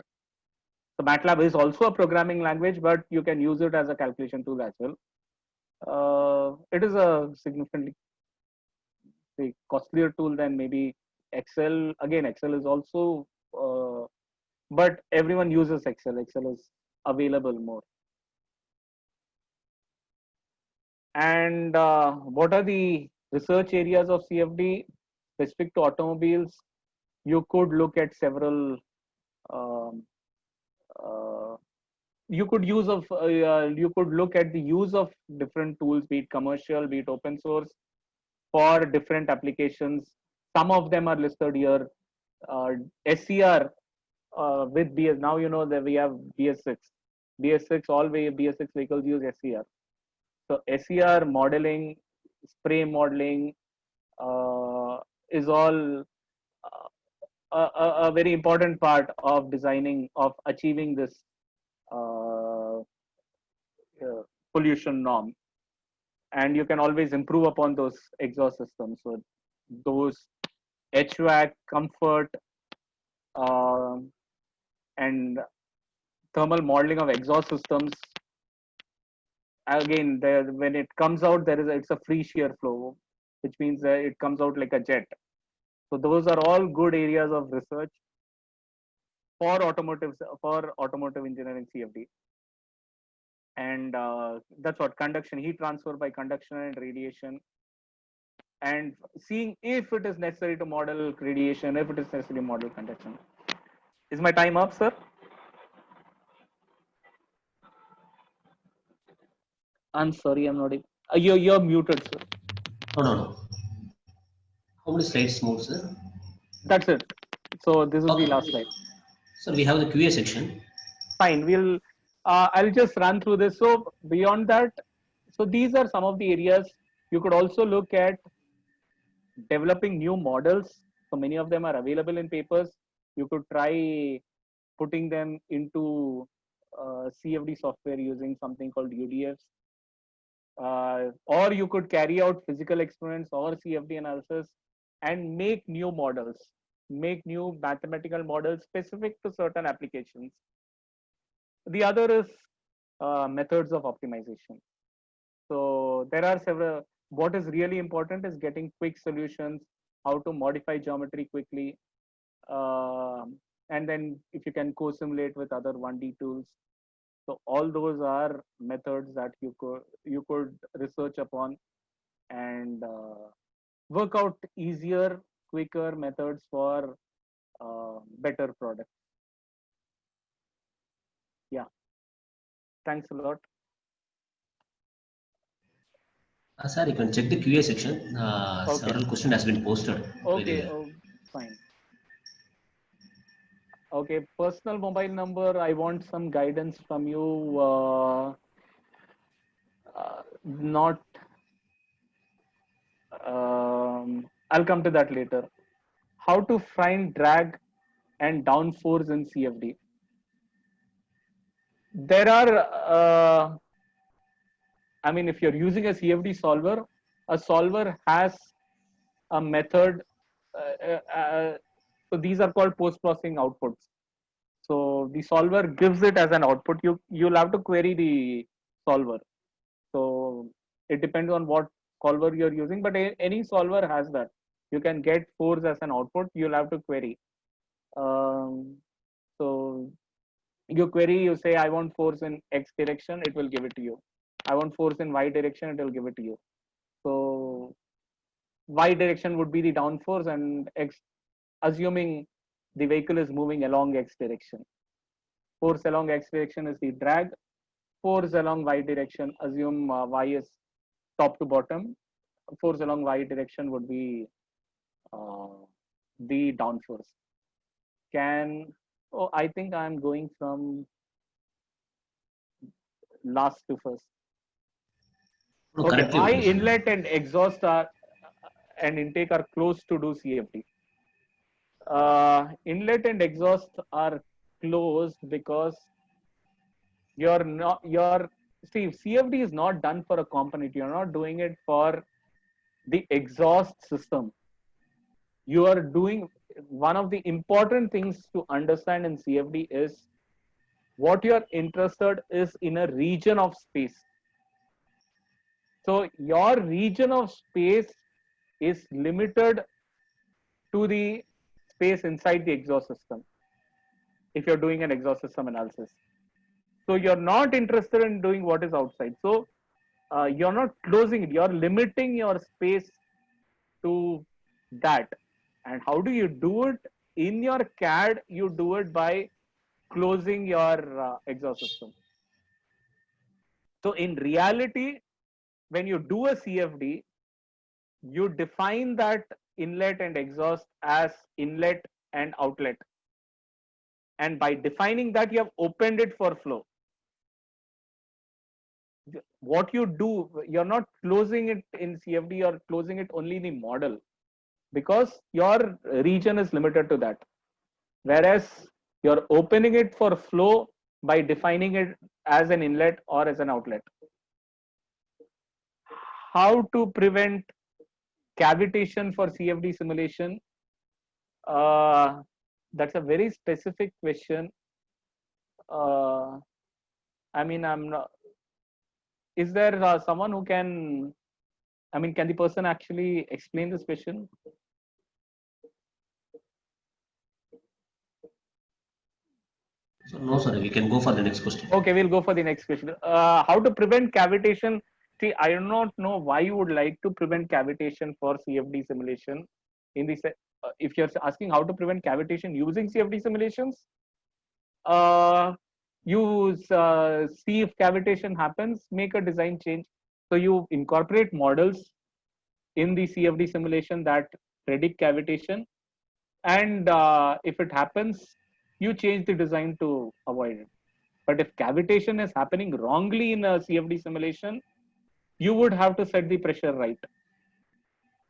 So MATLAB is also a programming language, but you can use it as a calculation tool as well. It is a significantly costlier tool than maybe Excel. Again, Excel is also, but everyone uses Excel. Excel is available more. And what are the research areas of CFD specific to automobiles? You could look at several. Um, uh, you could you could look at the use of different tools, be it commercial, be it open source, for different applications. Some of them are listed here. SCR with BS. Now you know that we have BS6. BS6, all BS6 vehicles use SCR. So SCR modeling, spray modeling is all a very important part of designing, of achieving this uh, pollution norm. And you can always improve upon those exhaust systems. So those HVAC, comfort, um and thermal modeling of exhaust systems. Again, there when it comes out, it's a free shear flow, which means that it comes out like a jet. So those are all good areas of research for automotive engineering CFD. And that's what conduction, heat transfer by conduction and radiation, and seeing if it is necessary to model radiation, if it is necessary to model conduction. Is my time up, sir? I'm sorry, I'm not. You're muted, sir. No, no, no. How many slides more, sir? That's it. So this is the Okay. last slide. So we have the QA section. Fine. I'll just run through this. So beyond that, so these are some of the areas. You could also look at developing new models. So many of them are available in papers. You could try putting them into CFD software using something called UDFs. Or you could carry out physical experiments or CFD analysis and make new models, make new mathematical models specific to certain applications. The other is methods of optimization. So there are several. What is really important is getting quick solutions, how to modify geometry quickly, and then if you can co-simulate with other 1D tools. So all those are methods that you could research upon and work out easier, quicker methods for better products. Yeah, thanks a lot. Sir, you can check the QA section. Okay. Several questions has been posted. Okay, fine. Okay, personal mobile number. I want some guidance from you. Not. I'll come to that later. How to find drag and downforce in CFD? There are. I mean, if you're using a CFD solver, a solver has a method. So these are called post-processing outputs. So the solver gives it as an output. You'll have to query the solver. So it depends on what solver you're using, but any solver has that. You can get force as an output. You'll have to query. So you query, you say, I want force in X direction, it will give it to you. I want force in Y direction, it will give it to you. So Y direction would be the downforce, and X, assuming the vehicle is moving along X direction. Force along X direction is the drag. Force along Y direction, assume Y is top to bottom. Force along Y direction would be the downforce. I think I'm going from last to first. No, Okay, correctly why only, sir. inlet and exhaust are and intake are close to do CFD. Inlet and exhaust are closed because you're not your see CFD is not done for a component. You're not doing it for the exhaust system. You are doing one of the important things to understand in CFD is what you're interested is in a region of space. So your region of space is limited to the space inside the exhaust system if you're doing an exhaust system analysis. So you're not interested in doing what is outside. So you're not closing it, you're limiting your space to that. And how do you do it? In your CAD, you do it by closing your exhaust system. So in reality, when you do a CFD, you define that inlet and exhaust as inlet and outlet. And by defining that, you have opened it for flow. What you do, you're not closing it in CFD, you're closing it only in the model because your region is limited to that. Whereas you're opening it for flow by defining it as an inlet or as an outlet. How to prevent cavitation for CFD simulation? That's a very specific question. I mean, I'm not. Is there someone who can? I mean, can the person actually explain this question? So no, sir. We can go for the next question. Okay, we'll go for the next question. How to prevent cavitation? See, I do not know why you would like to prevent cavitation for CFD simulation. In the if you're asking how to prevent cavitation using CFD simulations, see if cavitation happens, make a design change. So you incorporate models in the CFD simulation that predict cavitation, and if it happens, you change the design to avoid it. But if cavitation is happening wrongly in a CFD simulation, you would have to set the pressure right.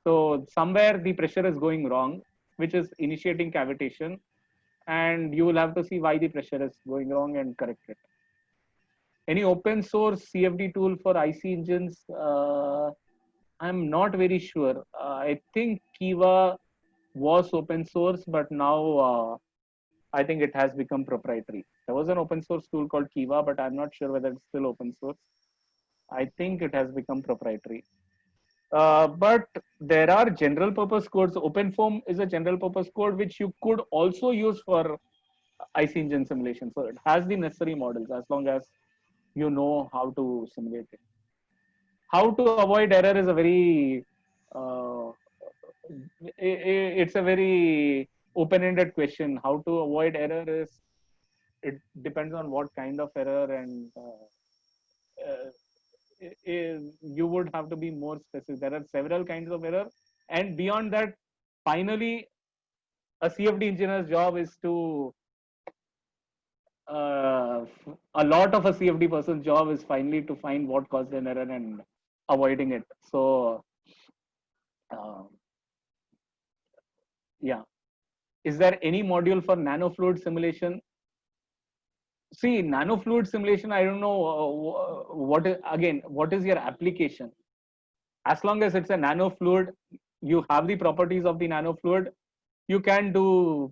So somewhere the pressure is going wrong, which is initiating cavitation, and you will have to see why the pressure is going wrong and correct it. Any open source CFD tool for IC engines? I'm not very sure. I think Kiva was open source, but now I think it has become proprietary. There was an open source tool called Kiva, but I'm not sure whether it's still open source. I think it has become proprietary. But there are general purpose codes. OpenFOAM is a general purpose code which you could also use for IC engine simulation. So it has the necessary models as long as you know how to simulate it. How to avoid error is a very it's a very open-ended question. How to avoid error is it depends on what kind of error, and you would have to be more specific. There are several kinds of error, and beyond that, finally, a CFD engineer's job is to a lot of a CFD person's job is finally to find what caused an error and avoiding it. So, yeah. Is there any module for nanofluid simulation? See, nanofluid simulation, I don't know what is, again, what is your application? As long as it's a nanofluid, you have the properties of the nanofluid, you can do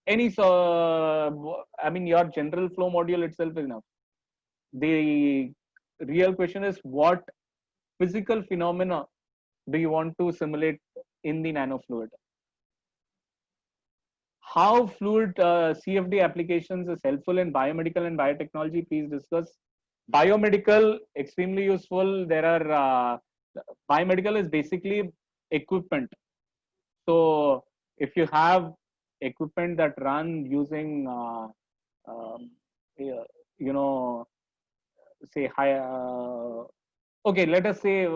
any, I mean, your general flow module itself is enough. The real question is what physical phenomena do you want to simulate in the nanofluid? How fluid CFD applications is helpful in biomedical and biotechnology? Please discuss. Biomedical, extremely useful. There are, biomedical is basically equipment. So if you have equipment that run using, you know, say high, okay, let us say,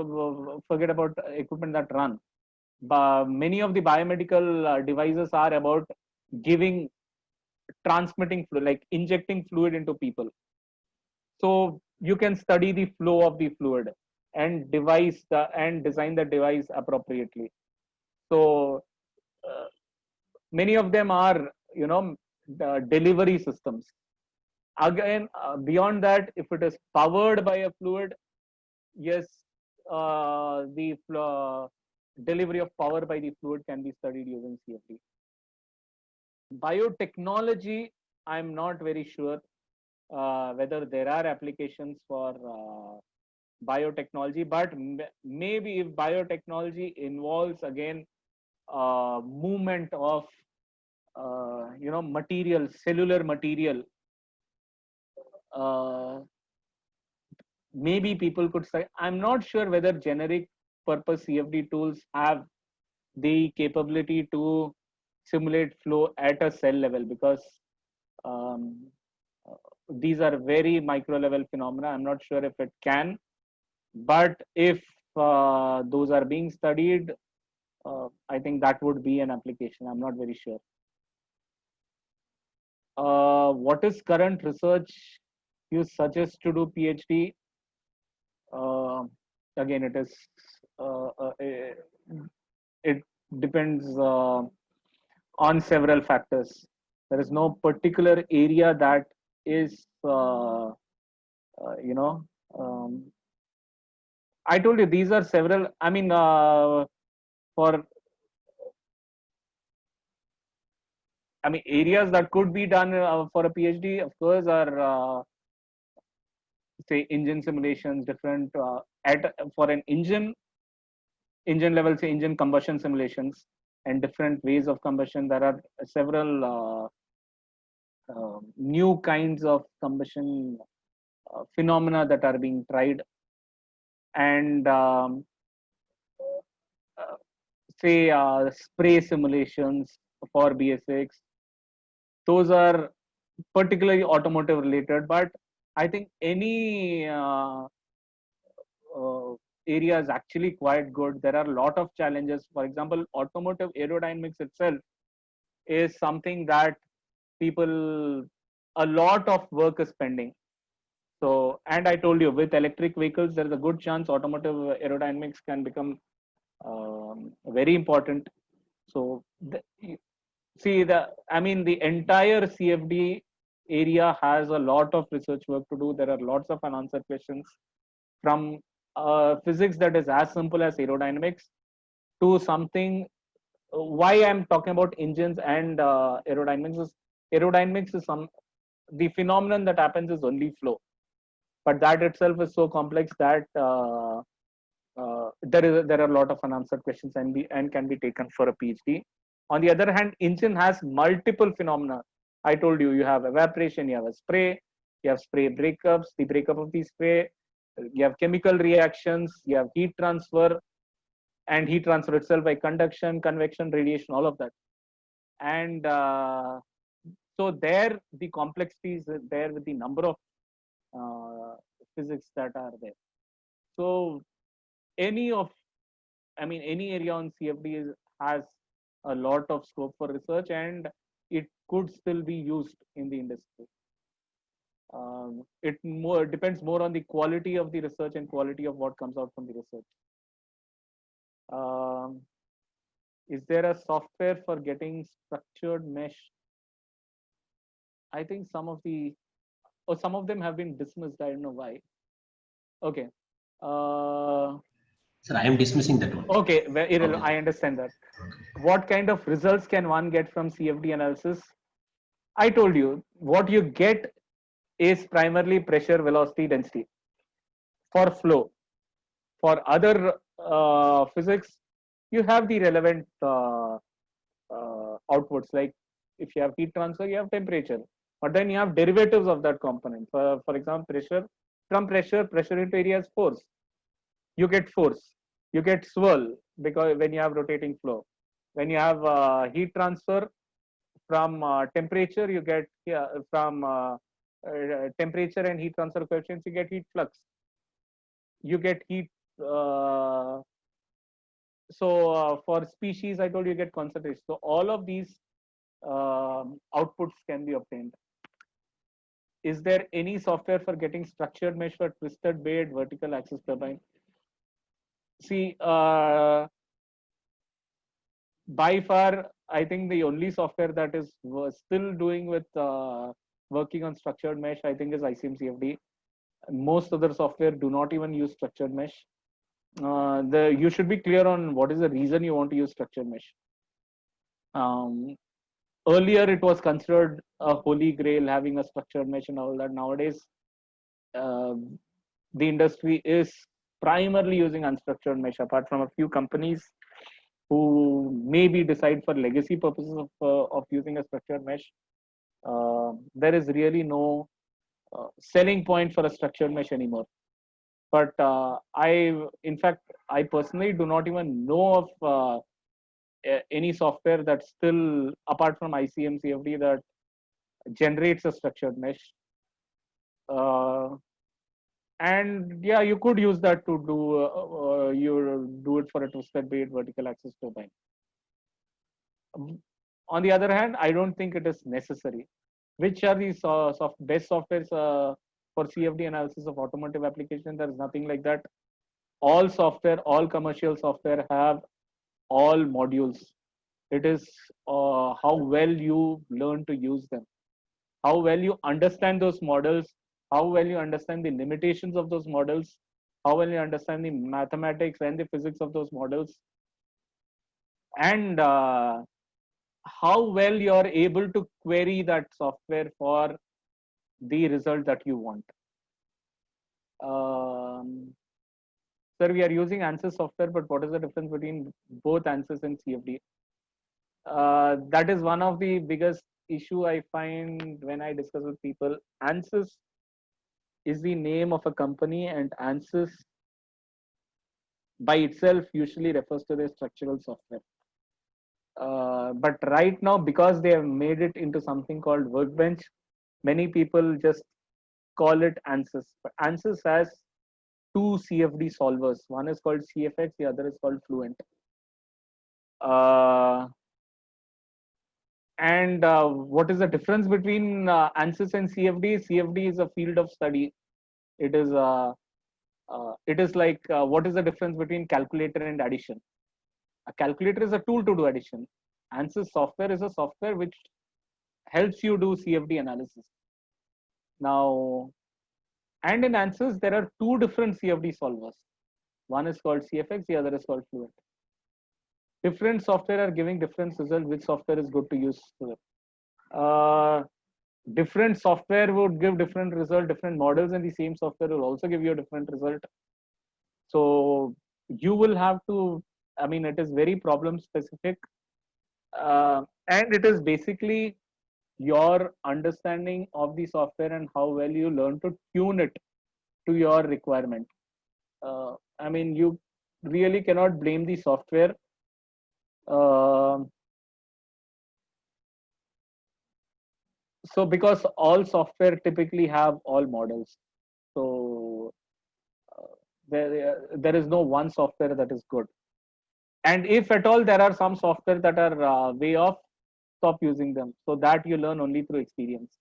forget about equipment that run. But many of the biomedical devices are about transmitting fluid, like injecting fluid into people. So you can study the flow of the fluid. and design the device appropriately. So many of them are, the delivery systems. Again, beyond that, if it is powered by a fluid, yes, the delivery of power by the fluid can be studied using CFD. Biotechnology, I'm not very sure whether there are applications for biotechnology, but maybe if biotechnology involves again movement of material, cellular material, uh, maybe people could say. I'm not sure whether generic purpose CFD tools have the capability to simulate flow at a cell level, because um, uh, these are very micro level phenomena. I'm not sure if it can, but if those are being studied, I think that would be an application. I'm not very sure. What is current research you suggest to do PhD? Uh, Again, it depends on several factors. There is no particular area that is, you know, um, I told you these are several. I mean, for areas that could be done for a PhD, of course, are say engine simulations, different at for an engine level, say engine combustion simulations, and different ways of combustion. There are several new kinds of combustion phenomena that are being tried, and uh, say spray simulations for BS6. Those are particularly automotive related, but I think any area is actually quite good. There are a lot of challenges. For example, automotive aerodynamics itself is something that people, a lot of work is pending. So, and I told you, with electric vehicles, there is a good chance automotive aerodynamics can become very important. So, the entire CFD area has a lot of research work to do. There are lots of unanswered questions, from physics that is as simple as aerodynamics to something. Why I'm talking about engines and aerodynamics is the phenomenon that happens is only flow, but that itself is so complex that there are a lot of unanswered questions and can be taken for a PhD. On the other hand, engine has multiple phenomena. I told you, you have evaporation, you have a spray, you have spray breakups, the breakup of the spray, you have chemical reactions, you have heat transfer, and heat transfer itself by conduction, convection, radiation, all of that. And so there, the complexity is there with the number of physics that are there. So any of, any area on CFD has a lot of scope for research, and it could still be used in the industry. It more depends more on the quality of the research and quality of what comes out from the research. Um, is there a software for getting structured mesh? I think some of them have been dismissed. I don't know why. Okay. Sir, I am dismissing that one. Okay, Okay. I understand that. What kind of results can one get from CFD analysis? I told you, what you get is primarily pressure, velocity, density for flow. For other physics, you have the relevant outputs. Like if you have heat transfer, you have temperature, but then you have derivatives of that component. For example, pressure. From pressure into area is force. You get force. You get swirl because when you have rotating flow. When you have heat transfer, from temperature, you get from temperature and heat transfer coefficients, you get heat flux. You get heat. For species, I told you get concentration. So all of these outputs can be obtained. Is there any software for getting structured mesh for twisted bed vertical axis turbine? See, by far, I think the only software that is still doing with working on structured mesh, I think, is ICM CFD. Most other software do not even use structured mesh. You should be clear on what is the reason you want to use structured mesh. Earlier, it was considered a holy grail having a structured mesh and all that. Nowadays, uh, the industry is primarily using unstructured mesh, apart from a few companies who maybe decide for legacy purposes of using a structured mesh. There is really no selling point for a structured mesh anymore. But in fact, I personally do not even know of any software that still, apart from ICM CFD, that generates a structured mesh. And yeah, you could use that to you do it for a twisted bait vertical axis turbine. On the other hand, I don't think it is necessary. Which are the best softwares for CFD analysis of automotive application? There is nothing like that. All software, all commercial software have all modules. It is how well you learn to use them, how well you understand those models, how well you understand the limitations of those models, how well you understand the mathematics and the physics of those models, and how well you are able to query that software for the result that you want. Sir, we are using ANSYS software, but what is the difference between both ANSYS and CFD? That is one of the biggest issue I find when I discuss with people. ANSYS is the name of a company, and ANSYS by itself usually refers to the structural software. But right now, because they have made it into something called Workbench, many people just call it ANSYS. But ANSYS has two CFD solvers. One is called CFX, the other is called Fluent. And what is the difference between ANSYS and CFD? CFD is a field of study. It is like what is the difference between calculator and addition? A calculator is a tool to do addition. ANSYS software is a software which helps you do CFD analysis. Now, and in ANSYS, there are two different CFD solvers. One is called CFX, the other is called Fluent. Different software are giving different results. Which software is good to use? Different software would give different result. Different models in the same software will also give you a different result. So you will have to, I mean, it is very problem specific. And it is basically your understanding of the software and how well you learn to tune it to your requirement. I mean, you really cannot blame the software. So because all software typically have all models, so there is no one software that is good. And if at all there are some software that are way off, stop using them, so that you learn only through experience.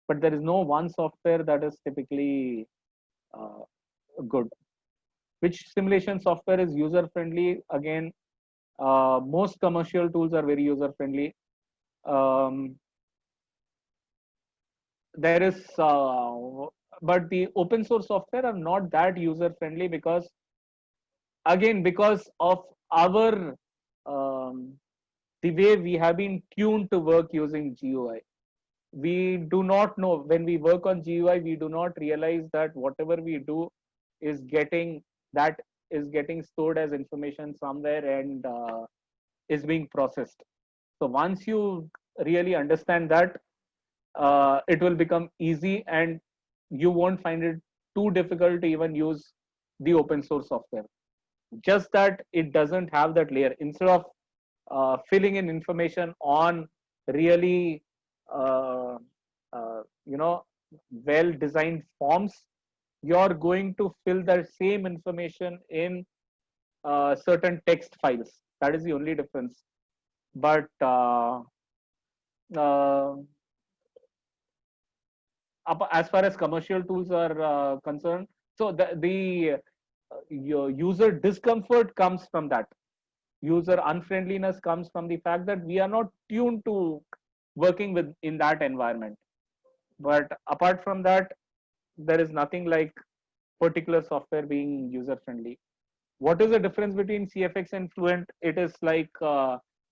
But there is no one software that is typically good. Which simulation software is user friendly? Again, most commercial tools are very user friendly. There is but the open source software are not that user friendly, because again, because of our the way we have been tuned to work using GUI. We do not know, when we work on GUI, we do not realize that whatever we do is getting stored as information somewhere and is being processed. So once you really understand that, it will become easy, and you won't find it too difficult to even use the open source software. Just that it doesn't have that layer. Instead of filling in information on really uh, well designed forms, you're going to fill the same information in certain text files. That is the only difference. But uh, as far as commercial tools are concerned, so the your user discomfort comes from that. User unfriendliness comes from the fact that we are not tuned to working with in that environment. But apart from that, there is nothing like particular software being user friendly. What is the difference between CFX and Fluent? It is like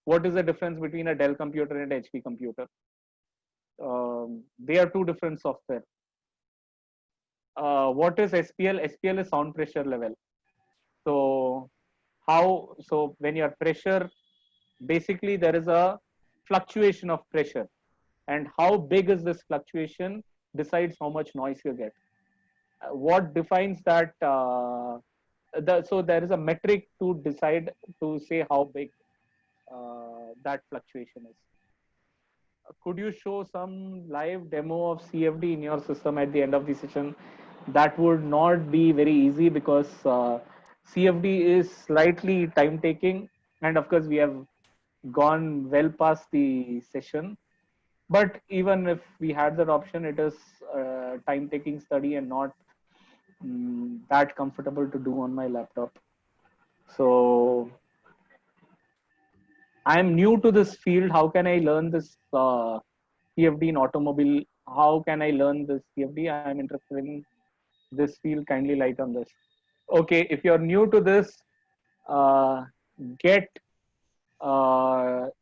what is the difference between a Dell computer and HP computer? They are two different software. What is SPL? SPL is sound pressure level. So so when your pressure, basically there is a fluctuation of pressure, and how big is this fluctuation decides how much noise you get. What defines that? So there is a metric to decide to say how big that fluctuation is. Could you show some live demo of CFD in your system at the end of the session? That would not be very easy because CFD is slightly time taking, and of course we have gone well past the session. But even if we had that option, it is a time taking study and not that comfortable to do on my laptop. So I'm new to this field. How can I learn this CFD in automobile? How can I learn this CFD? I'm interested in this field. Kindly light on this. Okay, if you're new to this, uh, get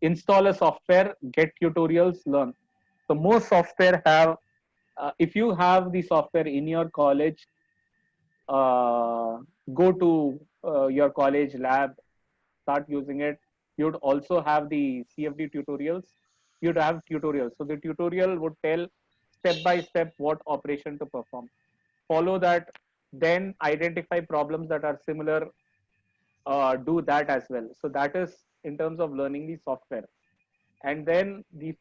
install a software, get tutorials, learn. So most software have, if you have the software in your college, go to your college lab, start using it. You'd also have the CFD tutorials. You'd have tutorials. So the tutorial would tell step by step what operation to perform. Follow that, then identify problems that are similar, do that as well. So that is in terms of learning the software. And then the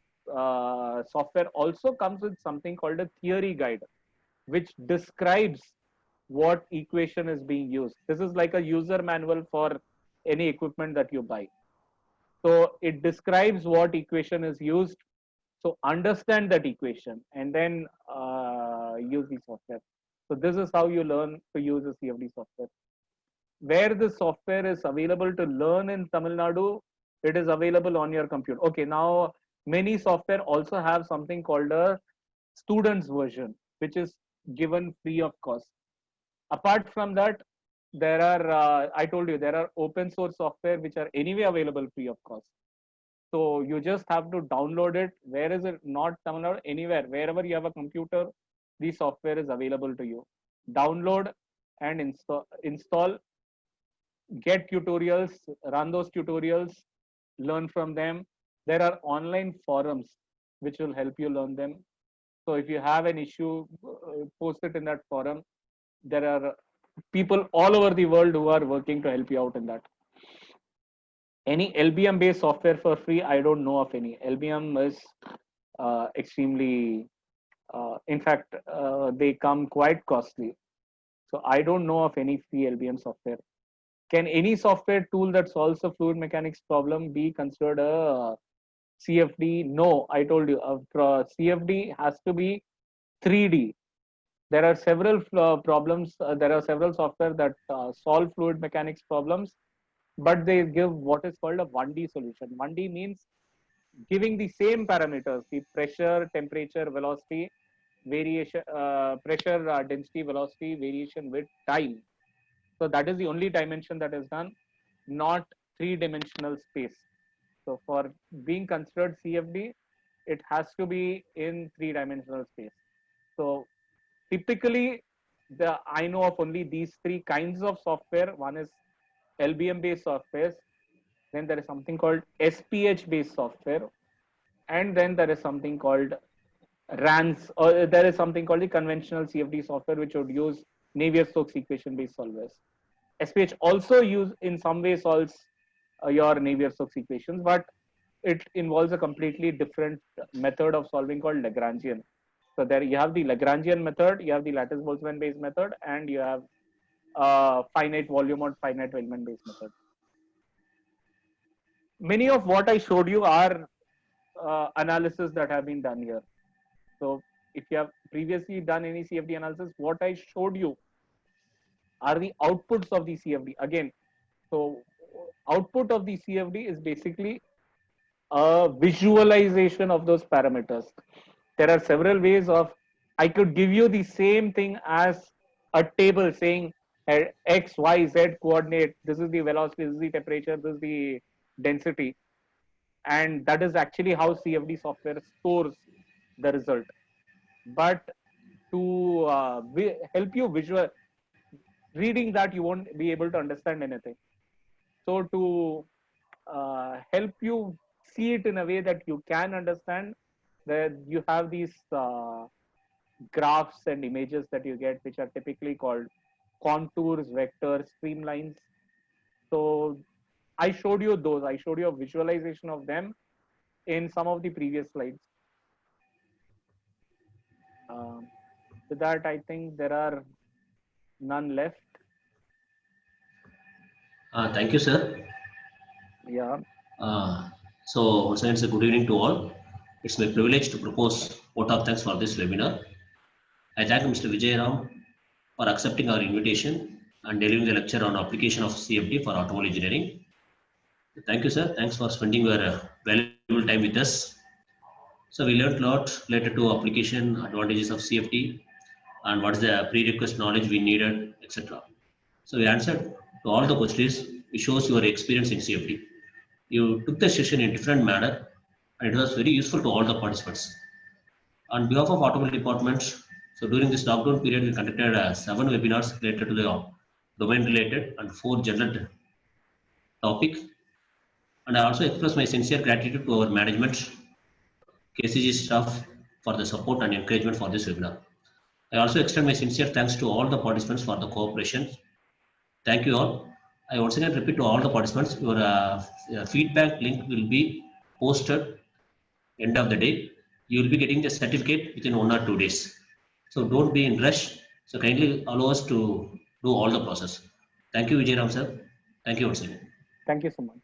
software also comes with something called a theory guide, which describes what equation is being used. This is like a user manual for any equipment that you buy. So it describes what equation is used. So understand that equation and then use the software. So this is how you learn to use the CFD software. Where this software is available to learn in Tamil Nadu, it is available on your computer. Okay, now many software also have something called a student's version, which is given free of cost. Apart from that, there are, I told you, there are open source software which are anyway available free of cost. So you just have to download it. Where is it? Not Tamil Nadu, anywhere, wherever you have a computer, the software is available to you. Download and install, get tutorials, run those tutorials, learn from them. There are online forums which will help you learn them. So if you have an issue, post it in that forum. There are people all over the world who are working to help you out in that. Any LBM based software for free? I don't know of any. LBM is extremely, in fact, they come quite costly. So I don't know of any free LBM software. Can any software tool that solves a fluid mechanics problem be considered a CFD? No, I told you, CFD has to be 3D. There are several problems, there are several software that solve fluid mechanics problems, but they give what is called a 1D solution. 1D means giving the same parameters, the pressure, temperature, velocity, variation, pressure, density, velocity, variation with time. So that is the only dimension that is done, not three-dimensional space. So for being considered CFD, it has to be in three-dimensional space. So typically, I know of only these three kinds of software. One is LBM based software. Then there is something called SPH based software, and then there is something called RANS, or there is something called the conventional CFD software, which would use Navier-Stokes equation based solvers. SPH also use in some way solves your Navier-Stokes equations, but it involves a completely different method of solving called Lagrangian. So there you have the Lagrangian method, you have the lattice-Boltzmann based method, and you have finite volume or finite Wellman based method. Many of what I showed you are analysis that have been done here. So if you have previously done any CFD analysis, what I showed you are the outputs of the CFD. Again, so output of the CFD is basically a visualization of those parameters. There are several ways of, I could give you the same thing as a table saying X, Y, Z coordinate. This is the velocity, this is the temperature, this is the density. And that is actually how CFD software stores the result. But to help you visual, reading that, you won't be able to understand anything. So to help you see it in a way that you can understand, that you have these graphs and images that you get, which are typically called contours, vectors, streamlines. So I showed you those. I showed you a visualization of them in some of the previous slides. With that, I think there are none left. Thank you, sir. Yeah. So once again, good evening to all. It's my privilege to propose vote of thanks for this webinar. I thank Mr. Vijay Ram for accepting our invitation and delivering the lecture on application of CFD for automobile engineering. Thank you, sir. Thanks for spending your valuable time with us. So we learned a lot related to application, advantages of CFD, and what is the prerequisite knowledge we needed, etc. So we answered to all the questions. It shows your experience in CFD. You took the session in a different manner, and it was very useful to all the participants. On behalf of automobile department, so during this lockdown period, we conducted 7 webinars related to the domain related and 4 general topic. And I also express my sincere gratitude to our management, KCG staff for the support and encouragement for this webinar. I also extend my sincere thanks to all the participants for the cooperation. Thank you all. I once again repeat to all the participants, your feedback link will be posted end of the day. You will be getting the certificate within 1 or 2 days. So don't be in rush. So kindly allow us to do all the process. Thank you, Vijay Ram sir. Thank you once again. Thank you so much.